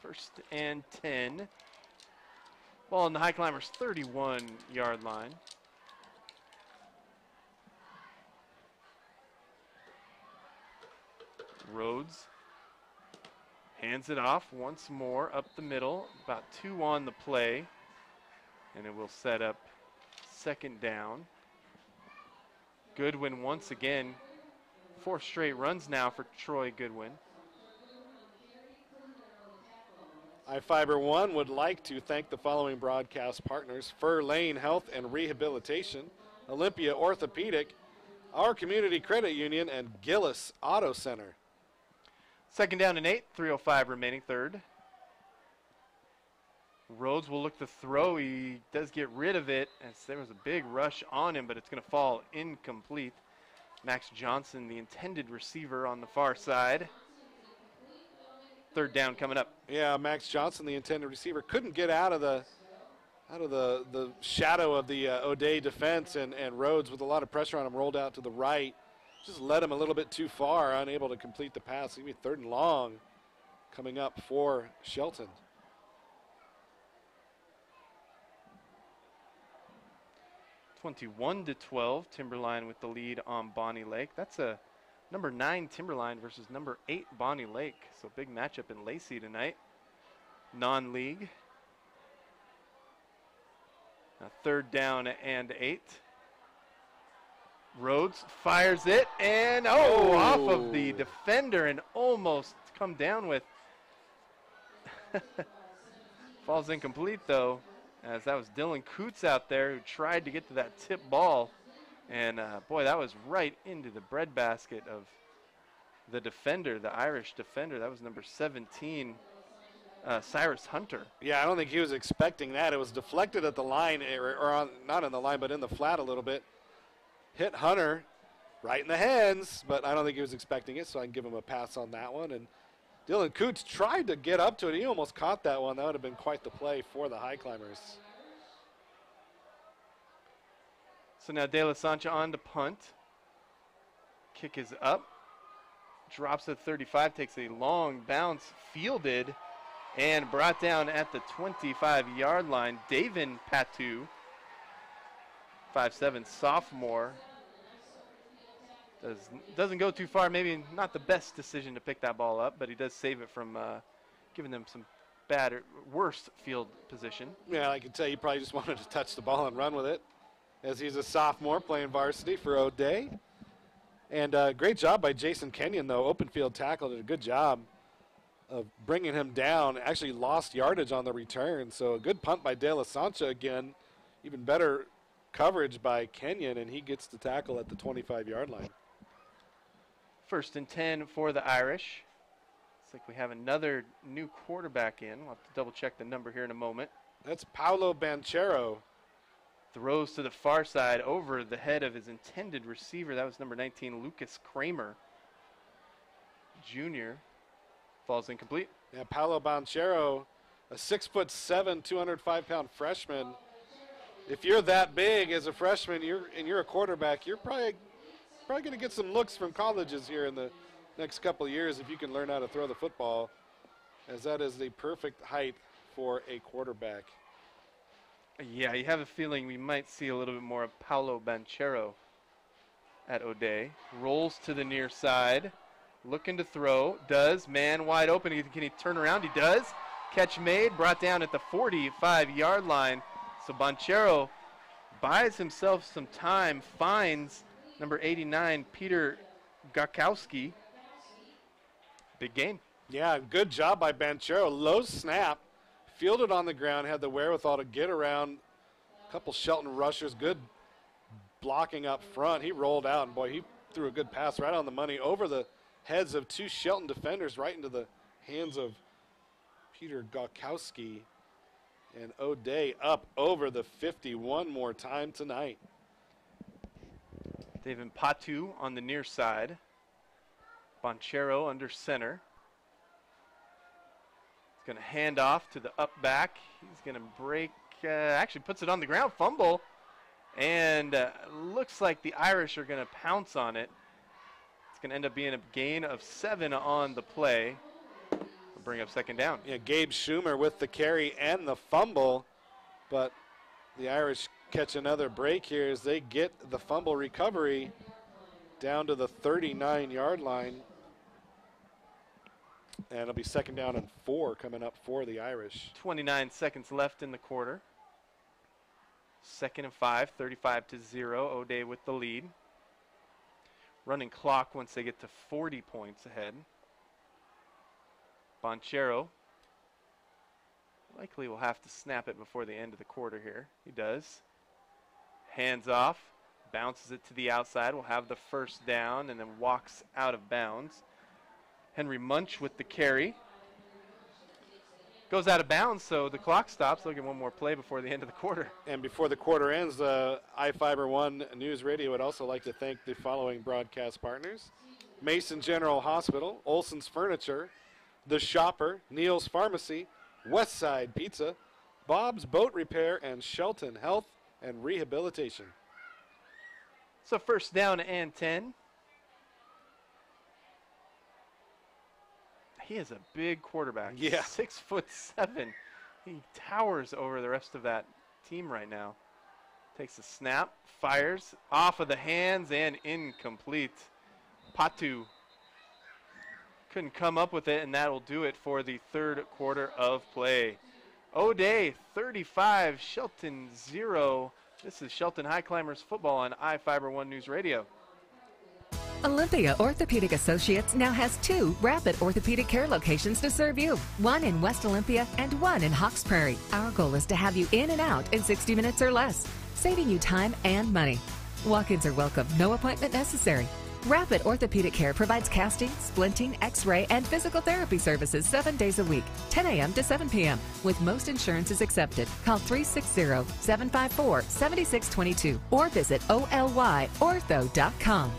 First and 10. Ball on the Highclimbers' 31-yard line. Rhodes hands it off once more up the middle. About 2 on the play. And it will set up second down. Goodwin once again. 4 straight runs now for Troy Goodwin. iFiber One would like to thank the following broadcast partners: Fur Lane Health and Rehabilitation, Olympia Orthopedic, Our Community Credit Union, and Gillis Auto Center. Second down and 8, 3:05 remaining third. Rhodes will look to throw. He does get rid of it as there was a big rush on him, but it's going to fall incomplete. Max Johnson, the intended receiver on the far side. Third down coming up. Yeah, Max Johnson, the intended receiver, couldn't get out of the shadow of the O'Day defense, and Rhodes, with a lot of pressure on him, rolled out to the right. Just led him a little bit too far, unable to complete the pass. It's going to be 3rd and long coming up for Shelton. (21-12). Timberline with the lead on Bonnie Lake. That's a number 9 Timberline versus number 8 Bonnie Lake. So big matchup in Lacey tonight. Non-league. Now 3rd down and 8. Rhodes fires it, and off of the defender and almost come down with. Falls incomplete though, as that was Dylan Coots out there who tried to get to that tip ball. And boy, that was right into the breadbasket of the defender, the Irish defender. That was number 17, Cyrus Hunter. Yeah, I don't think he was expecting that. It was deflected at the line, not in the line, but in the flat a little bit. Hit Hunter right in the hands, but I don't think he was expecting it, so I can give him a pass on that one. And Dylan Coots tried to get up to it. He almost caught that one. That would have been quite the play for the Highclimbers. So now De La Sancha on to punt. Kick is up. Drops at 35, takes a long bounce, fielded, and brought down at the 25-yard line. Davin Patu, 5'7", sophomore. Doesn't go too far. Maybe not the best decision to pick that ball up, but he does save it from giving them some bad or worse field position. Yeah, I can tell you probably just wanted to touch the ball and run with it, as he's a sophomore playing varsity for O'Day. And great job by Jason Kenyon, though. Open field tackle, did a good job of bringing him down. Actually lost yardage on the return, so a good punt by De La Sancha again. Even better coverage by Kenyon, and he gets the tackle at the 25-yard line. 1st and 10 for the Irish. Looks like we have another new quarterback in. We'll have to double-check the number here in a moment. That's Paolo Banchero. Throws to the far side over the head of his intended receiver. That was number 19, Lucas Kramer, Jr. Falls incomplete. Yeah, Paolo Banchero, a 6'7", 205-pound freshman. If you're that big as a freshman, you're a quarterback, you're probably going to get some looks from colleges here in the next couple of years if you can learn how to throw the football, as that is the perfect height for a quarterback. Yeah, you have a feeling we might see a little bit more of Paolo Banchero at O'Day. Rolls to the near side, looking to throw. Does, man wide open. Can he turn around? He does. Catch made, brought down at the 45-yard line. So Banchero buys himself some time, finds number 89, Peter Gakowski. Big game. Yeah, good job by Banchero. Low snap, fielded on the ground, had the wherewithal to get around a couple Shelton rushers. Good blocking up front. He rolled out, and boy, he threw a good pass right on the money over the heads of 2 Shelton defenders, right into the hands of Peter Gakowski. And O'Day up over the 50 one more time tonight. Davin Patu on the near side. Banchero under center. He's going to hand off to the up back. He's going to break, actually puts it on the ground, fumble. And looks like the Irish are going to pounce on it. It's going to end up being a gain of 7 on the play. Bring up 2nd down. Yeah, Gabe Schumer with the carry and the fumble, but the Irish catch another break here as they get the fumble recovery down to the 39-yard line. And it'll be 2nd down and 4 coming up for the Irish. 29 seconds left in the quarter. 2nd and 5, 35-0. O'Day with the lead. Running clock once they get to 40 points ahead. Banchero likely will have to snap it before the end of the quarter here. He does. Hands off, bounces it to the outside, will have the 1st down, and then walks out of bounds. Henry Munch with the carry. Goes out of bounds, so the clock stops. Look at one more play before the end of the quarter. And before the quarter ends, iFiber One News Radio would also like to thank the following broadcast partners: Mason General Hospital, Olson's Furniture, The Shopper, Neil's Pharmacy, Westside Pizza, Bob's Boat Repair, and Shelton Health and Rehabilitation. So first down and 10. He is a big quarterback. Yeah. 6'7". He towers over the rest of that team right now. Takes the snap, fires off of the hands, and incomplete. Patu couldn't come up with it, and that'll do it for the third quarter of play. O'Day 35, Shelton 0. This is Shelton Highclimbers football on iFiber 1 News Radio. Olympia Orthopedic Associates now has 2 rapid orthopedic care locations to serve you. One in West Olympia and one in Hawks Prairie. Our goal is to have you in and out in 60 minutes or less, saving you time and money. Walk-ins are welcome, no appointment necessary. Rapid Orthopedic Care provides casting, splinting, x-ray, and physical therapy services 7 days a week, 10 a.m. to 7 p.m. with most insurances accepted. Call 360-754-7622 or visit olyortho.com.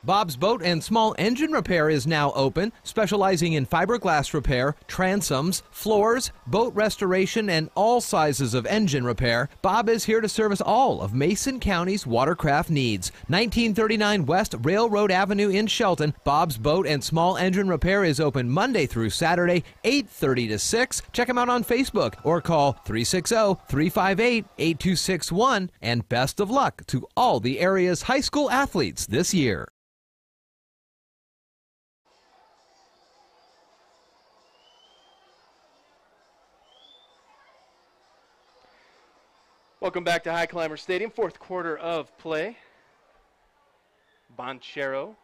Bob's Boat and Small Engine Repair is now open, specializing in fiberglass repair, transoms, floors, boat restoration, and all sizes of engine repair. Bob is here to service all of Mason County's watercraft needs. 1939 West Railroad Avenue in Shelton. Bob's Boat and Small Engine Repair is open Monday through Saturday, 8:30 to 6. Check him out on Facebook or call 360-358-8261. And best of luck to all the area's high school athletes this year. Welcome back to Highclimber Stadium, fourth quarter of play. Bonchero.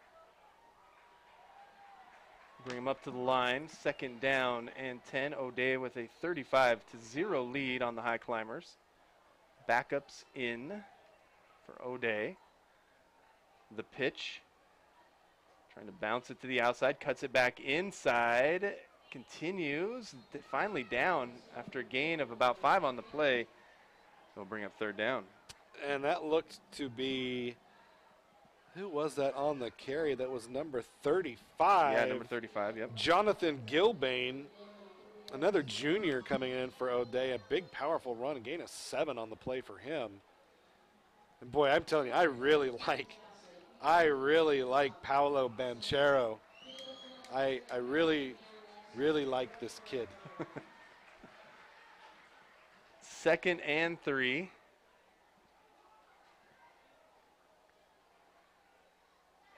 Bring him up to the line, second down and 10. O'Day with a 35-0 lead on the Highclimbers. Backups in for O'Day. The pitch. Trying to bounce it to the outside, cuts it back inside, continues, finally down after a gain of about 5 on the play. They'll bring up third down. And that looked to be, who was that on the carry? That was number 35. Yeah, number 35, yep. Jonathan Gilbane, another junior coming in for O'Day. A big, powerful run, a gain of 7 on the play for him. And boy, I'm telling you, I really like Paolo Banchero. I really like this kid. Second and 3.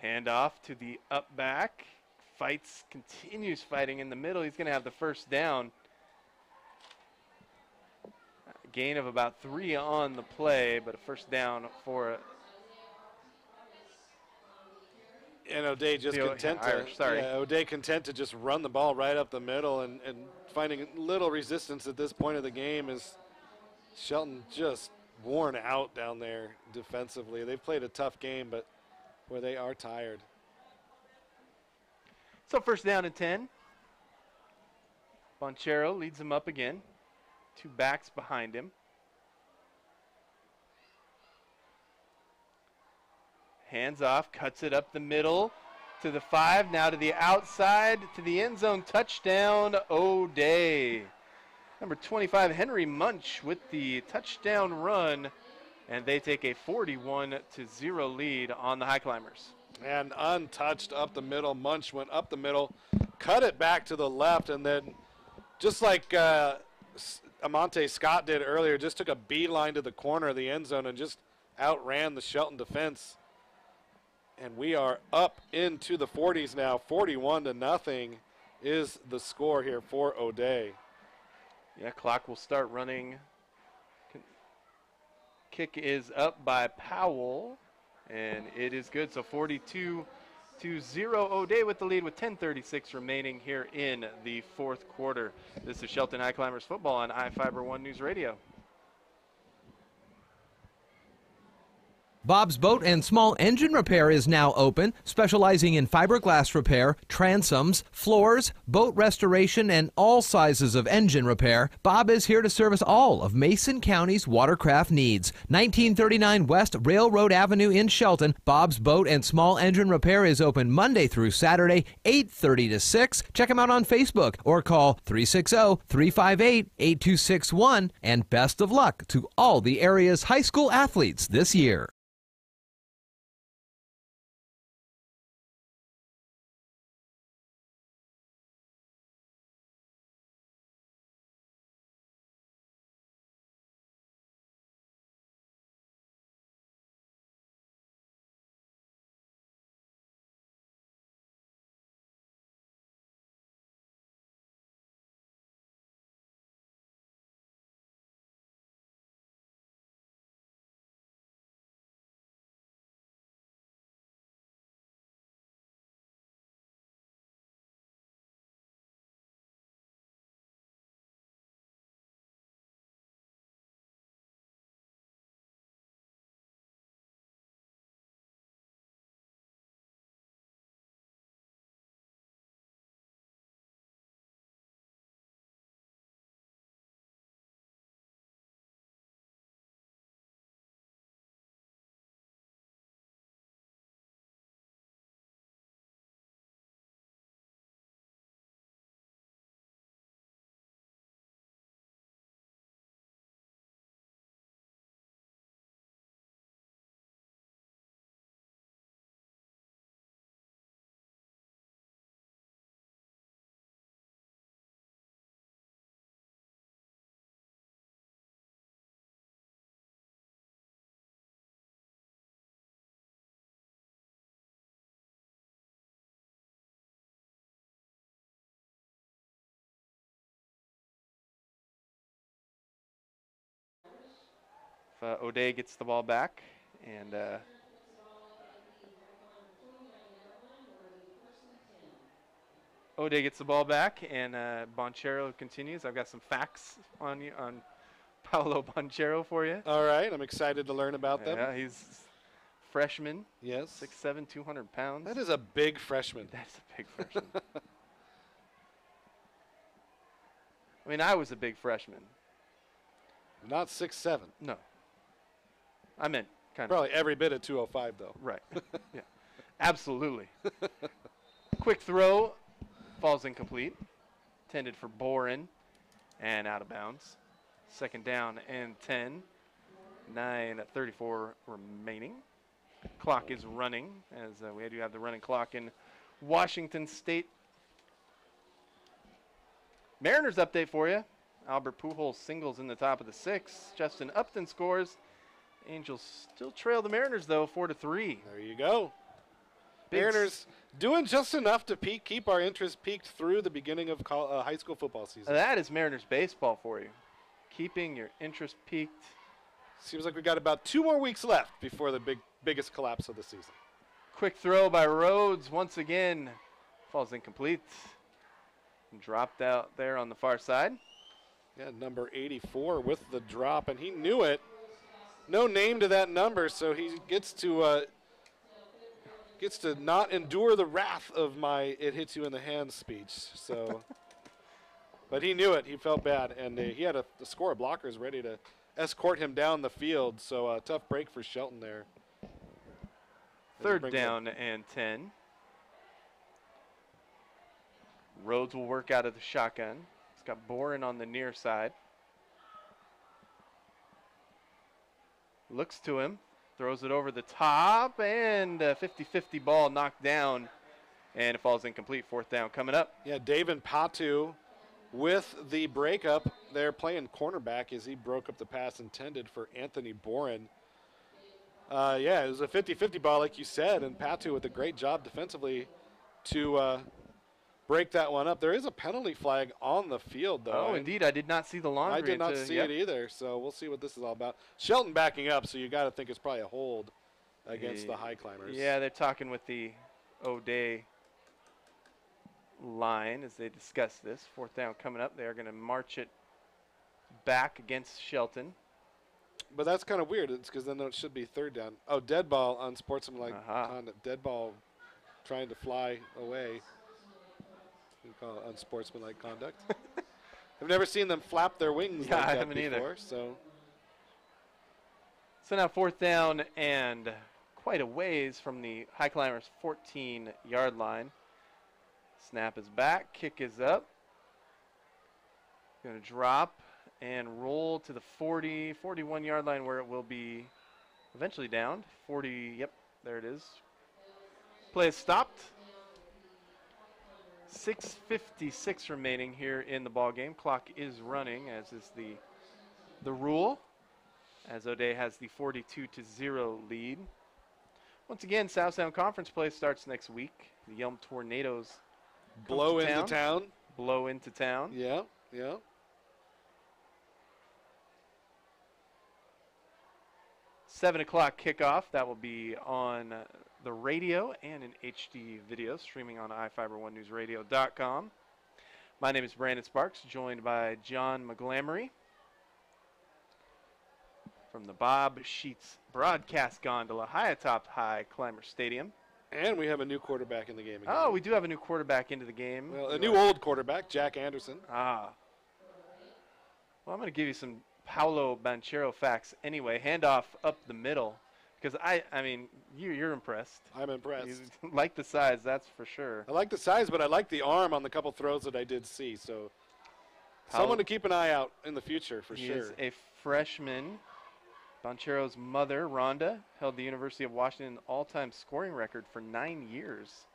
Handoff to the up back. Continues fighting in the middle. He's going to have the first down. Gain of about 3 on the play, but a first down for it. And O'Day just O'Day content to just run the ball right up the middle and finding little resistance at this point of the game is Shelton just worn out down there defensively. They've played a tough game, but boy, they are tired. So first down and 10. Bonchero leads him up again. 2 backs behind him. Hands off, cuts it up the middle to the 5, now to the outside, to the end zone, touchdown, O'Day. Number 25, Henry Munch with the touchdown run, and they take a 41-0 lead on the Highclimbers. And untouched up the middle, Munch went up the middle, cut it back to the left, and then just like Amante Scott did earlier, just took a beeline to the corner of the end zone and just outran the Shelton defense. And we are up into the 40s now. 41-0 is the score here for O'Day. Yeah, clock will start running. Kick is up by Powell, and it is good. So 42-0 O'Day with the lead with 10:36 remaining here in the fourth quarter. This is Shelton Highclimbers football on iFiber 1 News Radio. Bob's Boat and Small Engine Repair is now open, specializing in fiberglass repair, transoms, floors, boat restoration, and all sizes of engine repair. Bob is here to service all of Mason County's watercraft needs. 1939 West Railroad Avenue in Shelton. Bob's Boat and Small Engine Repair is open Monday through Saturday, 8:30 to 6. Check him out on Facebook or call 360-358-8261. And best of luck to all the area's high school athletes this year. O'Day gets the ball back, and O'Day gets the ball back, and Bonchero continues. I've got some facts on you on Paolo Bonchero for you. All right, I'm excited to learn about them. Yeah, he's freshman. Yes. 6'7", 200 pounds. That is a big freshman. That's a big freshman. I mean, I was a big freshman. Not 6'7". No. I meant kind Probably every bit of 205, though. Right. Yeah. Absolutely. Quick throw. Falls incomplete. Intended for Boren and out of bounds. Second down and 10. 9:34 remaining. Clock is running as we do have the running clock in Washington State. Mariners update for you. Albert Pujols singles in the top of the 6th. Justin Upton scores. Angels still trail the Mariners, though, 4-3. There you go. Mariners doing just enough to keep our interest peaked through the beginning of high school football season. That is Mariners baseball for you. Keeping your interest peaked. Seems like we got about 2 more weeks left before the biggest collapse of the season. Quick throw by Rhodes once again. Falls incomplete. Dropped out there on the far side. Yeah, number 84 with the drop, and he knew it. No name to that number, so he gets to not endure the wrath of my "it hits you in the hand" speech. So, but he knew it. He felt bad, and he had a score of blockers ready to escort him down the field. So a tough break for Shelton there. Third down and 10. Rhodes will work out of the shotgun. He's got Boren on the near side. Looks to him, throws it over the top, and a 50-50 ball knocked down, and it falls incomplete. Fourth down coming up. Yeah, David Patu with the breakup. They're playing cornerback as he broke up the pass intended for Anthony Boren. Yeah, it was a 50-50 ball, like you said, and Patu with a great job defensively to break that one up. There is a penalty flag on the field, though. Oh, indeed. I did not see the laundry. I did not see it either, so we'll see what this is all about. Shelton backing up, so you got to think it's probably a hold against the Highclimbers. Yeah, they're talking with the O'Day line as they discuss this. Fourth down coming up. They're going to march it back against Shelton. But that's kind of weird. It's because then it should be third down. Oh, dead ball, unsportsmanlike conduct. Dead ball trying to fly away. We call it unsportsmanlike conduct. I've never seen them flap their wings like I that haven't before. either. So now 4th down and quite a ways from the Highclimbers' 14-yard line. Snap is back. Kick is up. Going to drop and roll to the 40, 41-yard line where it will be eventually downed. 40, yep, there it is. Play is stopped. 6:56 remaining here in the ball game. Clock is running, as is the rule, as O'Day has the 42-0 lead. Once again, South Sound Conference play starts next week. The Yelm Tornadoes blow into town. Blow into town. Yeah, yeah. 7 o'clock kickoff. That will be on the radio and in HD video, streaming on iFiber1newsradio.com. My name is Brandon Sparks, joined by John McGlamory from the Bob Sheets broadcast gondola high atop Highclimber Stadium. And we have a new quarterback in the game again. Oh, we do have a new quarterback into the game. Well, a new old quarterback, Jack Anderson. Well, I'm going to give you some Paulo Banchero facts anyway. Handoff up the middle, because I mean, you're impressed. I'm impressed. You like the size, that's for sure. I like the size, but I like the arm on the couple throws that I did see. So someone to keep an eye out in the future for he sure. Is a freshman. Banchero's mother, Rhonda, held the University of Washington all-time scoring record for 9 years.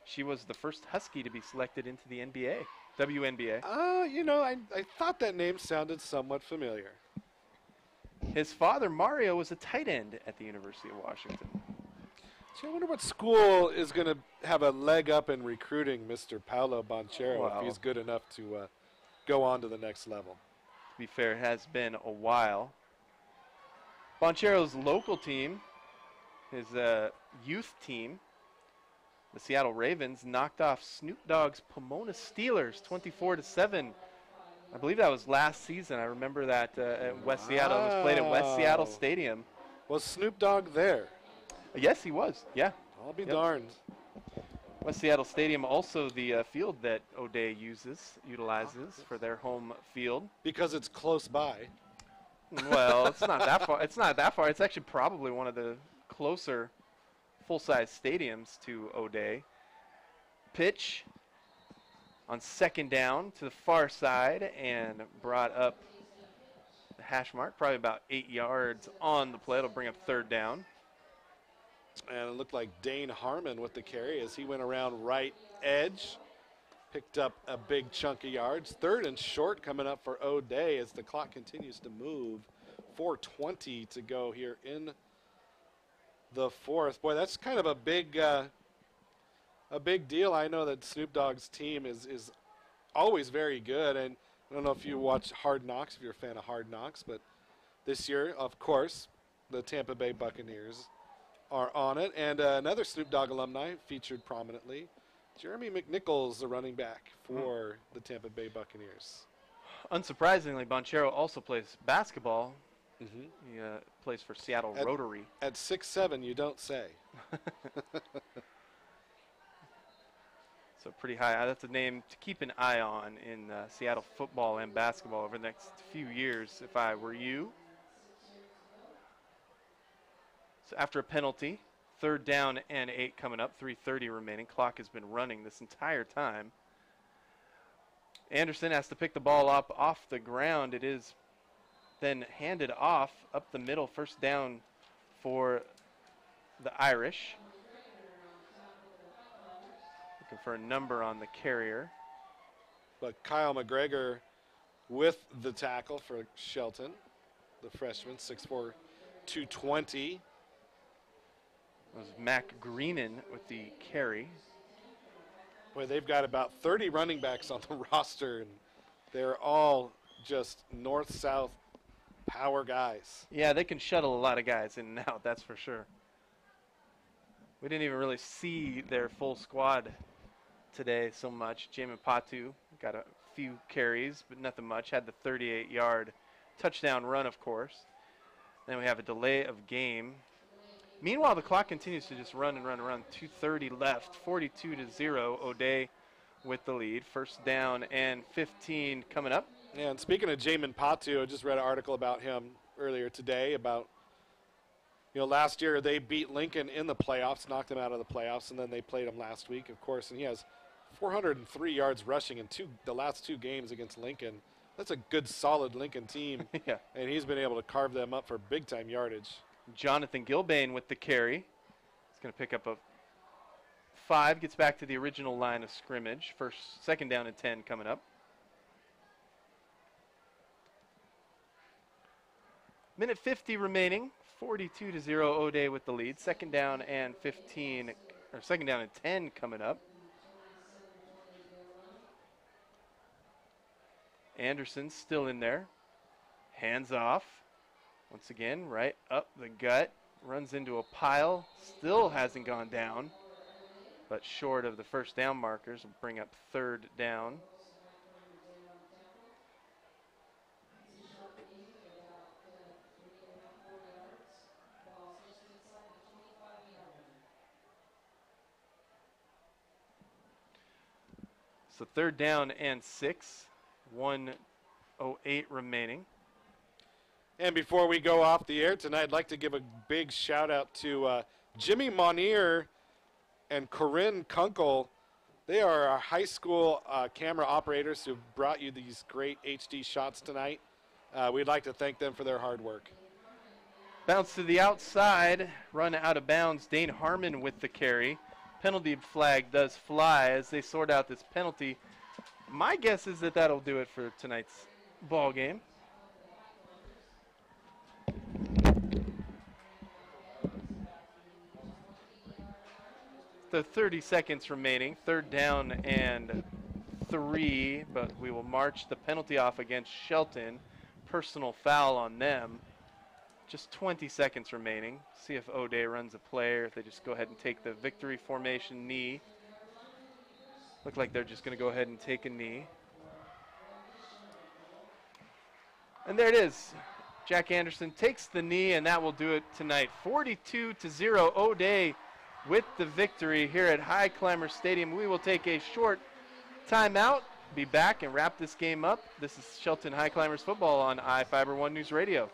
She was the first Husky to be selected into the NBA, WNBA. I thought that name sounded somewhat familiar. His father, Mario, was a tight end at the University of Washington. I wonder what school is going to have a leg up in recruiting Mr. Paulo Banchero if he's good enough to go on to the next level. To be fair, it has been a while. Banchero's local team, his youth team, the Seattle Ravens, knocked off Snoop Dogg's Pomona Steelers 24-7. I believe that was last season. I remember that at West Seattle. It was played at West Seattle Stadium. Was Snoop Dogg there? Yes, he was. Yeah. I'll be darned. West Seattle Stadium, also the field that O'Day utilizes for their home field. Because it's close by. Well, it's not that far. It's not that far. It's actually probably one of the closer full-size stadiums to O'Day. Pitch on 2nd down to the far side and brought up the hash mark, probably about 8 yards on the play. It'll bring up 3rd down. And it looked like Dane Harmon with the carry as he went around right edge. Picked up a big chunk of yards. 3rd and short coming up for O'Day as the clock continues to move. 4:20 to go here in the 4th. Boy, that's kind of a big deal. I know that Snoop Dogg's team is always very good, and I don't know if you watch Hard Knocks, if you're a fan of Hard Knocks, but this year, of course, the Tampa Bay Buccaneers are on it, and another Snoop Dogg alumni featured prominently, Jeremy McNichols, the running back for the Tampa Bay Buccaneers. Unsurprisingly, Banchero also plays basketball. Mm-hmm. He plays for Seattle Rotary. At 6'7", you don't say. So pretty high. That's a name to keep an eye on in Seattle football and basketball over the next few years if I were you. So after a penalty, 3rd down and 8 coming up, 3:30 remaining. Clock has been running this entire time. Anderson has to pick the ball up off the ground. It is then handed off up the middle. 1st down for the Irish. Looking for a number on the carrier. But Kyle McGregor with the tackle for Shelton, the freshman, 6'4", 220. It was Mac Greenan with the carry. Boy, they've got about 30 running backs on the roster, and they're all just north-south power guys. Yeah, they can shuttle a lot of guys in and out, that's for sure. We didn't even really see their full squad today so much. Jamin Patu got a few carries, but nothing much. Had the 38-yard touchdown run, of course. Then we have a delay of game. Meanwhile, the clock continues to just run and run and run. 2:30 left, 42-0. O'Day with the lead. First down and 15 coming up. Yeah, and speaking of Jamin Patu, I just read an article about him earlier today about, last year they beat Lincoln in the playoffs, knocked them out of the playoffs, and then they played him last week, of course, and he has 403 yards rushing in the last 2 games against Lincoln. That's a good, solid Lincoln team, yeah. And he's been able to carve them up for big-time yardage. Jonathan Gilbane with the carry. He's going to pick up a 5, gets back to the original line of scrimmage. Second down and 10 coming up. Minute 50 remaining, 42-0 O'Day with the lead. Second down and 10 coming up. Anderson still in there. Hands off. Once again, right up the gut. Runs into a pile. Still hasn't gone down, but short of the first down markers. Will bring up third down. So third down and 6, 1:08 remaining. And before we go off the air tonight, I'd like to give a big shout out to Jimmy Monier and Corinne Kunkel. They are our high school camera operators who brought you these great HD shots tonight. We'd like to thank them for their hard work. Bounce to the outside, run out of bounds. Dane Harmon with the carry. Penalty flag does fly as they sort out this penalty. My guess is that that'll do it for tonight's ball game. The 30 seconds remaining, third down and 3, but we will march the penalty off against Shelton. Personal foul on them. Just 20 seconds remaining. See if O'Day runs a play or if they just go ahead and take the victory formation knee. Look like they're just going to go ahead and take a knee. And there it is. Jack Anderson takes the knee, and that will do it tonight. 42-0 O'Day with the victory here at Highclimber Stadium. We will take a short timeout, be back and wrap this game up. This is Shelton Highclimbers football on iFiber 1 News Radio.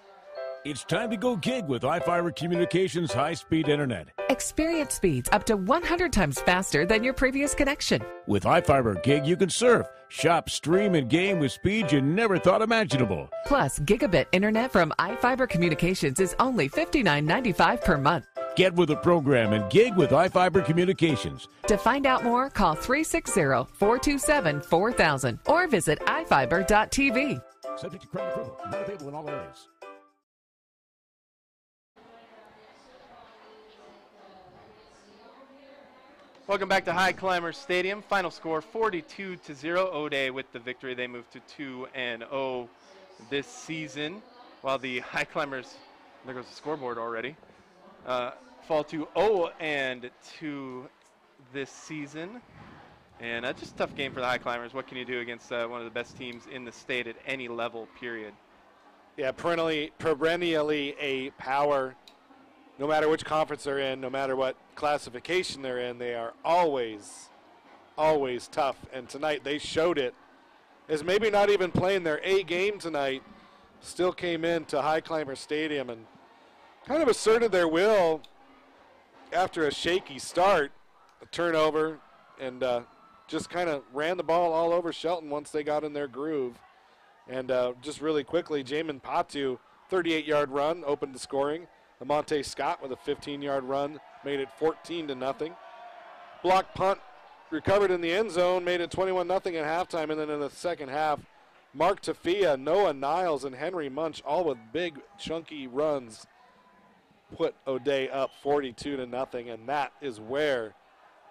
It's time to go gig with iFiber Communications high-speed internet. Experience speeds up to 100 times faster than your previous connection. With iFiber Gig, you can surf, shop, stream, and game with speeds you never thought imaginable. Plus, gigabit internet from iFiber Communications is only $59.95 per month. Get with the program and gig with iFiber Communications. To find out more, call 360-427-4000 or visit ifiber.tv. Subject to credit approval. Not available in all areas. Welcome back to Highclimber Stadium. Final score 42-0. O'Day with the victory. They move to 2-0 this season, while the Highclimbers, there goes the scoreboard already, fall to 0-2 this season. And just a tough game for the Highclimbers. What can you do against one of the best teams in the state at any level, period? Yeah, perennially a power. No matter which conference they're in, no matter what classification they're in, they are always tough. And tonight they showed it. As maybe not even playing their A game tonight, still came into Highclimber Stadium and kind of asserted their will after a shaky start, a turnover, and just kind of ran the ball all over Shelton once they got in their groove. And just really quickly, Jamin Patu, 38-yard run, opened the scoring. Lamonte Scott with a 15-yard run made it 14-0. Block punt recovered in the end zone, made it 21-0 at halftime. And then in the second half, Mark Tafia, Noah Niles, and Henry Munch, all with big, chunky runs, put O'Day up 42-0. And that is where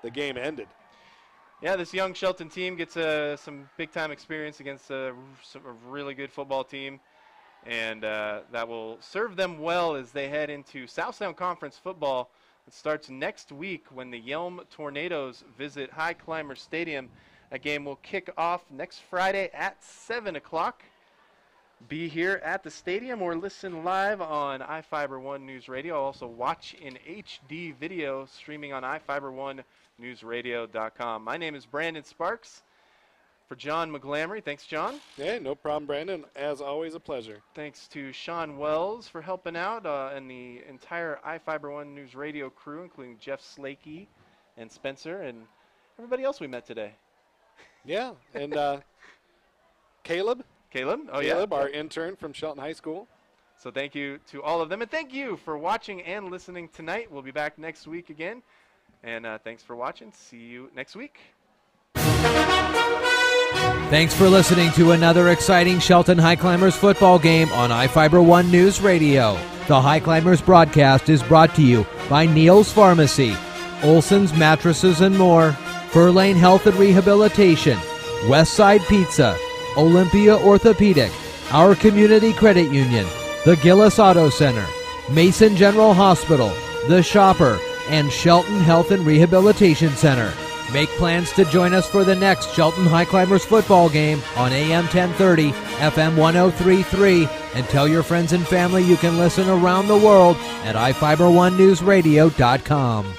the game ended. Yeah, this young Shelton team gets some big-time experience against a really good football team. And that will serve them well as they head into South Sound Conference football. It starts next week when the Yelm Tornadoes visit Highclimber Stadium. That game will kick off next Friday at 7 o'clock. be here at the stadium or listen live on iFiber1 News Radio. Also watch in HD video streaming on iFiber1newsradio.com. My name is Brandon Sparks. For John McGlamory, thanks, John. Yeah, no problem, Brandon. As always, a pleasure. Thanks to Sean Wells for helping out and the entire iFiber1 News Radio crew, including Jeff Slakey and Spencer and everybody else we met today. Yeah, and Caleb. Caleb, our intern from Shelton High School. So thank you to all of them, and thank you for watching and listening tonight. We'll be back next week again, and thanks for watching. See you next week. Thanks for listening to another exciting Shelton Highclimbers football game on iFiber1 News Radio. The Highclimbers broadcast is brought to you by Neil's Pharmacy, Olson's Mattresses and More, Furlane Health and Rehabilitation, Westside Pizza, Olympia Orthopedic, Our Community Credit Union, the Gillis Auto Center, Mason General Hospital, The Shopper, and Shelton Health and Rehabilitation Center. Make plans to join us for the next Shelton Highclimbers football game on AM 1030, FM 1033, and tell your friends and family you can listen around the world at iFiber1newsradio.com.